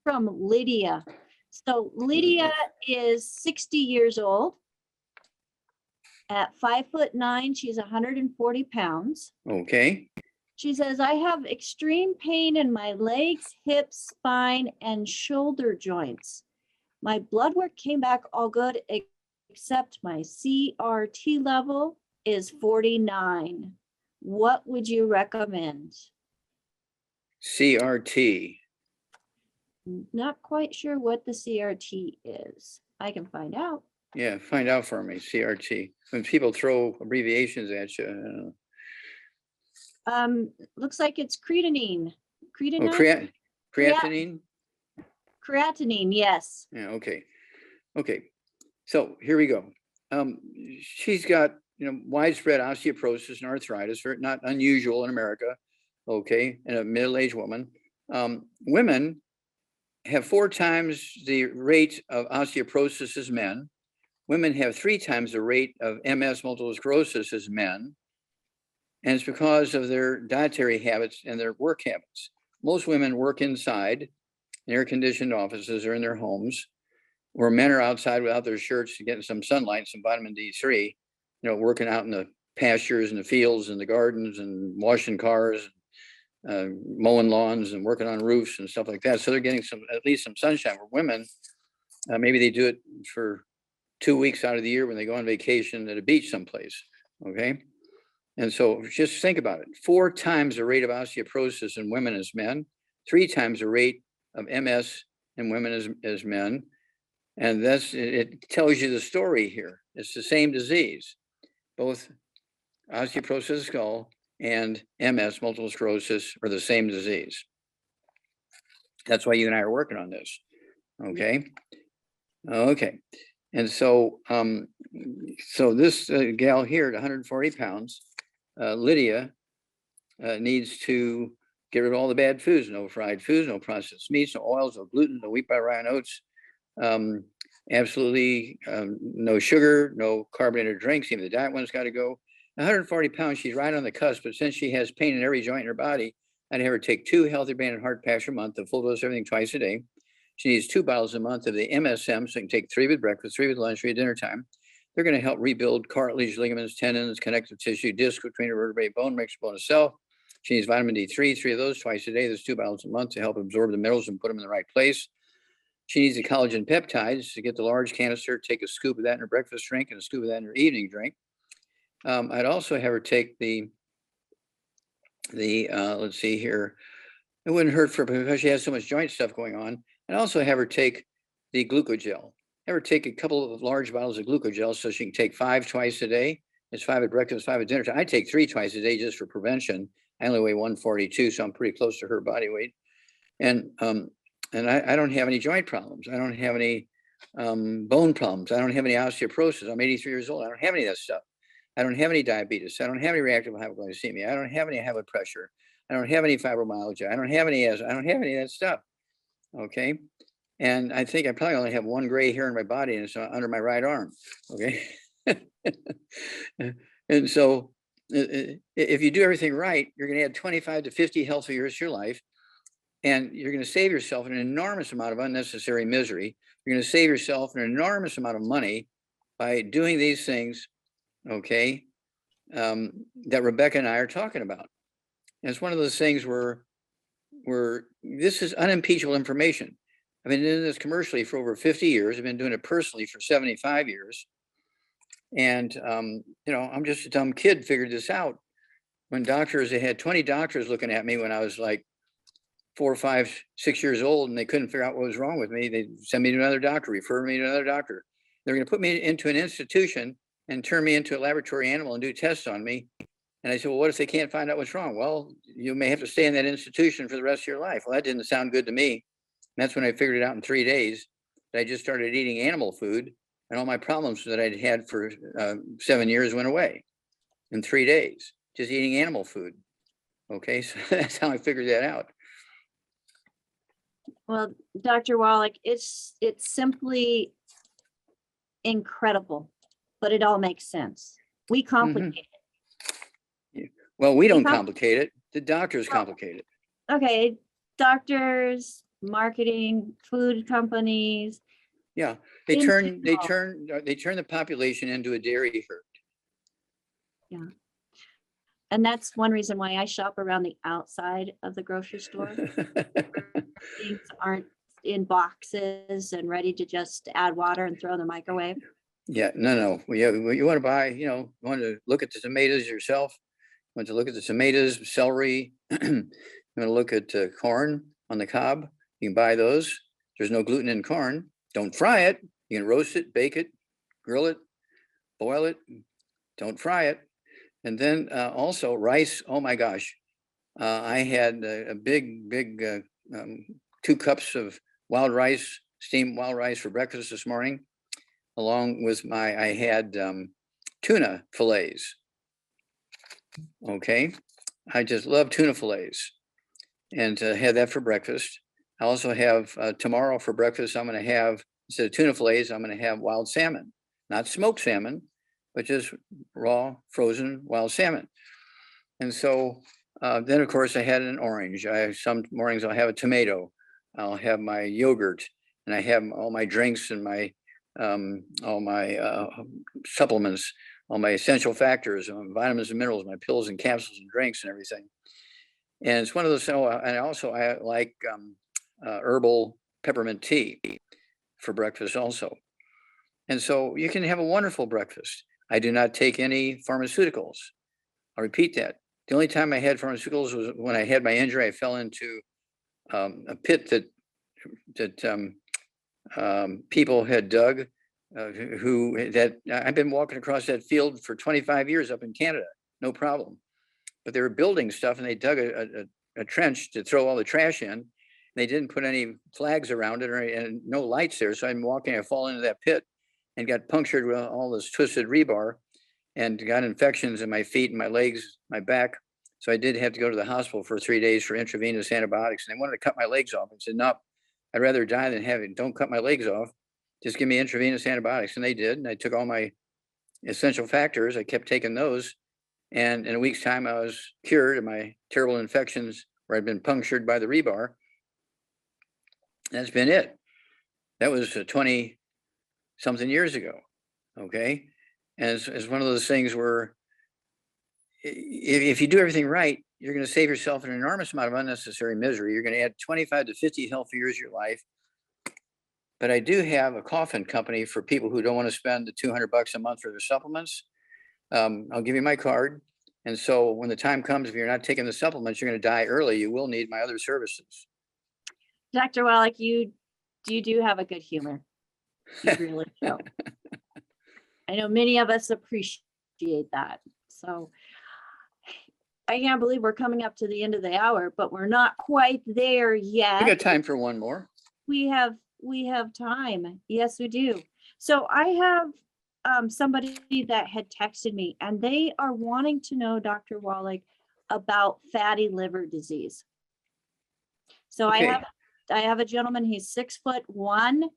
from Lydia. So Lydia is 60 years old. At 5'9", she's 140 pounds. Okay. She says, I have extreme pain in my legs, hips, spine, and shoulder joints. My blood work came back all good, except my CRT level is 49. What would you recommend? CRT. Not quite sure what the CRT is. I can find out. Yeah, find out for me, CRT. When people throw abbreviations at you. Looks like it's creatinine. Creatinine? Creatinine, yes. Yeah, okay. So here we go. She's got widespread osteoporosis and arthritis, not unusual in America, okay, in a middle-aged woman. Women have 4 times the rate of osteoporosis as men. Women have 3 times the rate of MS, multiple sclerosis, as men. And it's because of their dietary habits and their work habits. Most women work inside in air-conditioned offices or in their homes, where men are outside without their shirts getting some sunlight, some vitamin D3, working out in the pastures and the fields and the gardens and washing cars, mowing lawns and working on roofs and stuff like that. So they're getting at least some sunshine. Where women, maybe they do it for 2 weeks out of the year when they go on vacation at a beach someplace. Okay. And so just think about it. 4 times the rate of osteoporosis in women as men, 3 times the rate of MS in women as men. And it tells you the story here. It's the same disease. Both osteoporosis of the skull and MS, multiple sclerosis, are the same disease. That's why you and I are working on this. Okay. Okay. And so, this gal here at 140 pounds, Lydia, needs to get rid of all the bad foods: no fried foods, no processed meats, no oils, no gluten, no wheat, rye, and oats. Absolutely no sugar, no carbonated drinks. Even the diet one's got to go. 140 pounds, she's right on the cusp, but since she has pain in every joint in her body, I'd have her take 2 healthy brain and heart packs a month, a full dose of everything twice a day. She needs 2 bottles a month of the MSM, so you can take 3 with breakfast, 3 with lunch, 3 at dinner time. They're going to help rebuild cartilage, ligaments, tendons, connective tissue, disc between her vertebrae, bone, makes bone itself. She needs vitamin D3, 3 of those twice a day. There's 2 bottles a month to help absorb the minerals and put them in the right place. She needs the collagen peptides to get the large canister, take a scoop of that in her breakfast drink and a scoop of that in her evening drink. I'd also have her take the let's see here, It wouldn't hurt for because she has so much joint stuff going on. And also have her take the glucogel. Have her take a couple of large bottles of glucogel so she can take 5 twice a day. It's 5 at breakfast, 5 at dinner time. I take 3 twice a day just for prevention. I only weigh 142, so I'm pretty close to her body weight. And I don't have any joint problems. I don't have any bone problems. I don't have any osteoporosis. I'm 83 years old. I don't have any of that stuff. I don't have any diabetes. I don't have any reactive hypoglycemia. I don't have any high blood pressure. I don't have any fibromyalgia. I don't have any asthma. I don't have any of that stuff. Okay. And I think I probably only have 1 gray hair in my body, and it's under my right arm. Okay. And so if you do everything right, you're going to add 25 to 50 healthy years to your life. And you're going to save yourself an enormous amount of unnecessary misery. You're going to save yourself an enormous amount of money by doing these things, okay, that Rebecca and I are talking about. And it's one of those things where this is unimpeachable information. I've been doing this commercially for over 50 years. I've been doing it personally for 75 years. And, I'm just a dumb kid, figured this out. When doctors, they had 20 doctors looking at me when I was like 4, 5, 6 years old, and they couldn't figure out what was wrong with me. They send me to another doctor, refer me to another doctor. They're going to put me into an institution and turn me into a laboratory animal and do tests on me. And I said, well, what if they can't find out what's wrong? Well, you may have to stay in that institution for the rest of your life. Well, that didn't sound good to me. And that's when I figured it out in 3 days. That I just started eating animal food, and all my problems that I'd had for 7 years went away in 3 days, just eating animal food. Okay, so that's how I figured that out. Well, Dr. Wallach, it's simply incredible, but it all makes sense. We complicate it. Well, we don't complicate it. The doctors complicate it. Okay, doctors, marketing, food companies. Yeah, they turn the population into a dairy herd. Yeah. And that's one reason why I shop around the outside of the grocery store. Things aren't in boxes and ready to just add water and throw in the microwave. Yeah, no. Well, yeah, you want to buy, you want to look at the tomatoes yourself. You want to look at the tomatoes, celery. You want to look at corn on the cob. You can buy those. There's no gluten in corn. Don't fry it. You can roast it, bake it, grill it, boil it. Don't fry it. And then also rice. Oh my gosh. I had a big 2 cups of wild rice, steamed wild rice for breakfast this morning, along with I had tuna fillets. Okay. I just love tuna fillets, and had that for breakfast. I also have tomorrow for breakfast, I'm going to have, instead of tuna fillets, I'm going to have wild salmon, not smoked salmon, but just raw frozen wild salmon. And so then of course I had an orange. Some mornings I'll have a tomato. I'll have my yogurt, and I have all my drinks and my all my supplements, all my essential factors, vitamins and minerals, my pills and capsules and drinks and everything. And it's one of those. And also I like herbal peppermint tea for breakfast also. And so you can have a wonderful breakfast. I do not take any pharmaceuticals. I'll repeat that. The only time I had pharmaceuticals was when I had my injury. I fell into a pit that people had dug. I've been walking across that field for 25 years up in Canada, no problem. But they were building stuff, and they dug a trench to throw all the trash in. They didn't put any flags around it and no lights there. So I'm walking, I fall into that pit and got punctured with all this twisted rebar and got infections in my feet and my legs, my back. So I did have to go to the hospital for 3 days for intravenous antibiotics. And they wanted to cut my legs off. I said, no, I'd rather die than have it. Don't cut my legs off. Just give me intravenous antibiotics. And they did. And I took all my essential factors. I kept taking those. And in a week's time, I was cured of my terrible infections where I'd been punctured by the rebar. That's been it. That was 20 something years ago. Okay. And it's one of those things where if you do everything right, you're going to save yourself an enormous amount of unnecessary misery. You're going to add 25 to 50 healthy years of your life. But I do have a coffin company for people who don't want to spend the $200 a month for their supplements. I'll give you my card. And so when the time comes, if you're not taking the supplements, you're going to die early. You will need my other services. Dr. Wallach, you do have a good humor. You really do. I know many of us appreciate that. So I can't believe we're coming up to the end of the hour, but we're not quite there yet. We got time for one more. We have time. Yes, we do. So I have somebody that had texted me, and they are wanting to know, Dr. Wallach, about fatty liver disease. So Okay. I have a gentleman, he's 6'1",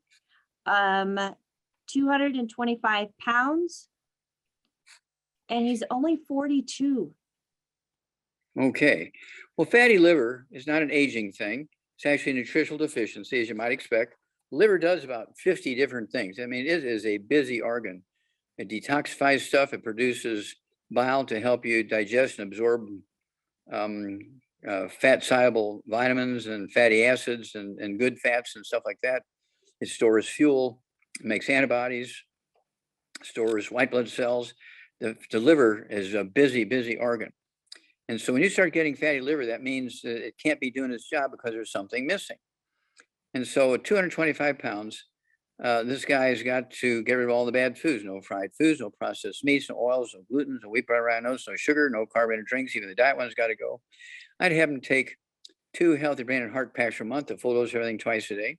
225 pounds, and he's only 42. Okay. Well, fatty liver is not an aging thing. It's actually a nutritional deficiency, as you might expect. Liver does about 50 different things. I mean, it is a busy organ. It detoxifies stuff. It produces bile to help you digest and absorb fat-soluble vitamins and fatty acids and good fats and stuff like that. It stores fuel, makes antibodies, stores white blood cells. The liver is a busy organ. And so when you start getting fatty liver, that means that it can't be doing its job because there's something missing. And so at 225 pounds, this guy has got to get rid of all the bad foods: no fried foods, no processed meats, no oils, no gluten, no wheat, butter, no sugar, no carbonated drinks. Even the diet one's got to go. I'd have him take 2 healthy brain and heart packs a month, a full dose of everything twice a day.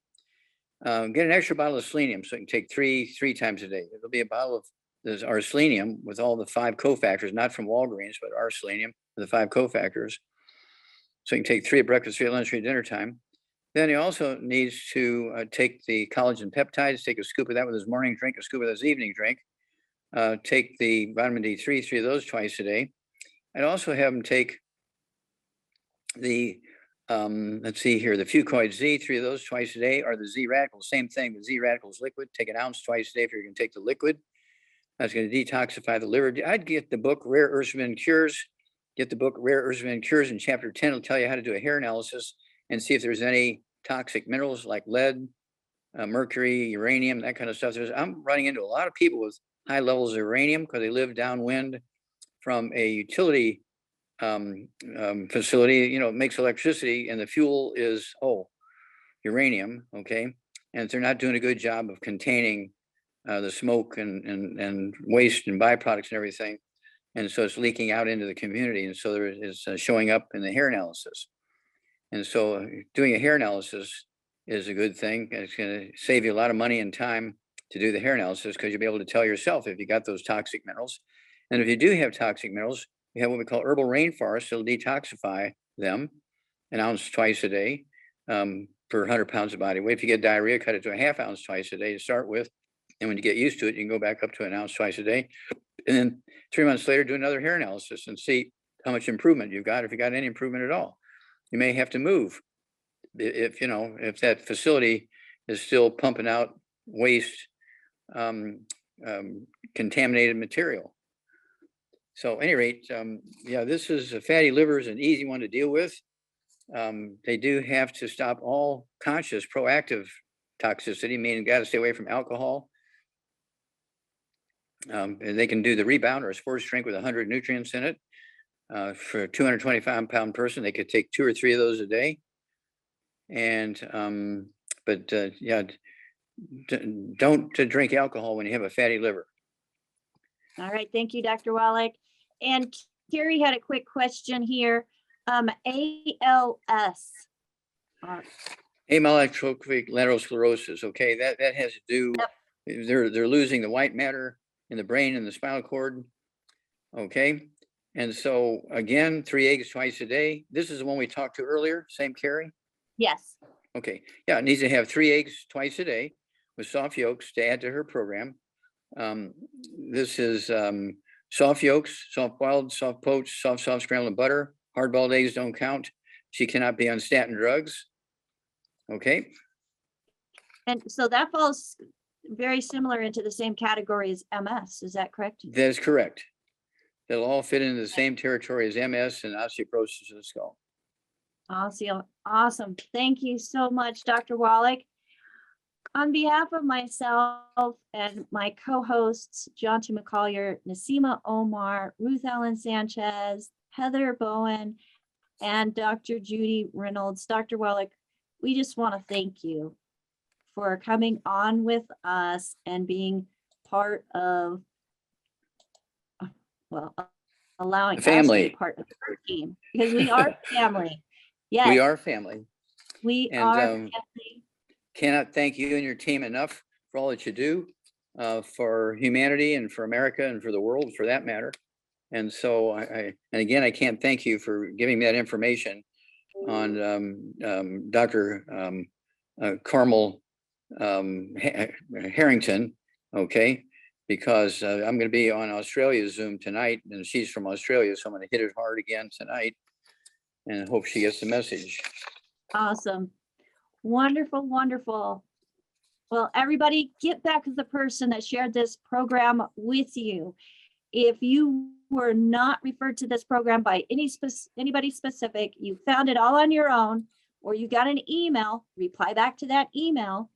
Get an extra bottle of selenium so you can take three times a day. It'll be a bottle of this our selenium with all the 5 cofactors, not from Walgreens, but our selenium with the 5 cofactors. So you can take 3 at breakfast, 3 at lunch, 3 at dinner time. Then he also needs to take the collagen peptides, take a scoop of that with his morning drink, a scoop of his evening drink. Take the vitamin D3, 3 of those twice a day. I'd also have him take the, let's see here, the Fucoid Z, 3 of those twice a day, or the Z radicals, same thing. The Z radicals liquid, take an ounce twice a day if you're going to take the liquid. That's going to detoxify the liver. I'd get the book Rare Earths and Cures. Get the book Rare Earths and Cures. In chapter 10, it'll tell you how to do a hair analysis and see if there's any toxic minerals like lead, mercury, uranium, that kind of stuff. I'm running into a lot of people with high levels of uranium because they live downwind from a utility facility. You know, it makes electricity, and the fuel is uranium. Okay, and they're not doing a good job of containing the smoke and waste and byproducts and everything, and so it's leaking out into the community, and so there is showing up in the hair analysis. And so doing a hair analysis is a good thing. It's going to save you a lot of money and time to do the hair analysis because you'll be able to tell yourself if you got those toxic minerals. And if you do have toxic minerals, you have what we call herbal rainforest. It'll detoxify them an ounce twice a day per 100 pounds of body weight. If you get diarrhea, cut it to a ½ ounce twice a day to start with. And when you get used to it, you can go back up to an ounce twice a day. And then 3 months later, do another hair analysis and see how much improvement you've got, if you got any improvement at all. You may have to move if that facility is still pumping out waste, contaminated material. So at any rate, this is fatty liver is an easy one to deal with. They do have to stop all conscious proactive toxicity, meaning got to stay away from alcohol. And they can do the rebound or a sports drink with 100 nutrients in it. For a 225-pound person, they could take 2 or 3 of those a day. And don't drink alcohol when you have a fatty liver. All right, thank you, Dr. Wallach. And Carrie had a quick question here. ALS. Amyotrophic lateral sclerosis. Okay, that has to do. Yep. They're losing the white matter in the brain and the spinal cord. Okay. And so again, 3 eggs twice a day. This is the one we talked to earlier. Same Carrie? Yes. Okay. Yeah, it needs to have 3 eggs twice a day with soft yolks to add to her program. This is soft yolks, soft boiled, soft poached, soft scrambled butter. Hard boiled eggs don't count. She cannot be on statin drugs. Okay. And so that falls very similar into the same category as MS. Is that correct? That is correct. They'll all fit into the same territory as MS and osteoporosis of the skull. Awesome. Thank you so much, Dr. Wallach. On behalf of myself and my co-hosts, John T. McCollier, Nasima Omar, Ruth Ellen Sanchez, Heather Bowen, and Dr. Judy Reynolds, Dr. Wallach, we just want to thank you for coming on with us and being part of, well, allowing The us to family. be part of the team, because we are family. Yes, We are family. we And, are family. Cannot thank you and your team enough for all that you do for humanity and for America and for the world, for that matter. And so and again, I can't thank you for giving me that information on Dr. Carmel Harrington, okay? Because I'm going to be on Australia's Zoom tonight, and she's from Australia, so I'm going to hit it hard again tonight and hope she gets the message. Awesome. Wonderful, wonderful. Well, everybody get back to the person that shared this program with you. If you were not referred to this program by anybody specific, you found it all on your own, or you got an email, reply back to that email.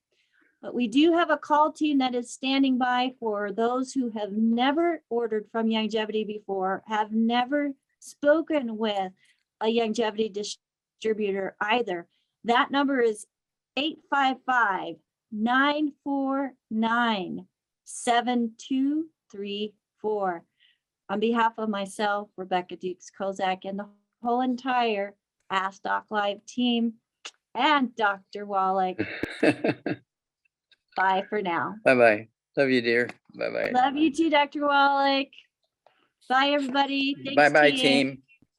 But we do have a call team that is standing by for those who have never ordered from Youngevity before, have never spoken with a Youngevity distributor either. That number is 855-949-7234. On behalf of myself, Rebecca Dukes-Kozak, and the whole entire Ask Doc Live team, and Dr. Wallach, bye for now. Bye-bye. Love you, dear. Bye-bye. Love you too, Dr. Wallach. Bye, everybody. Thanks, Bye-bye, team. team.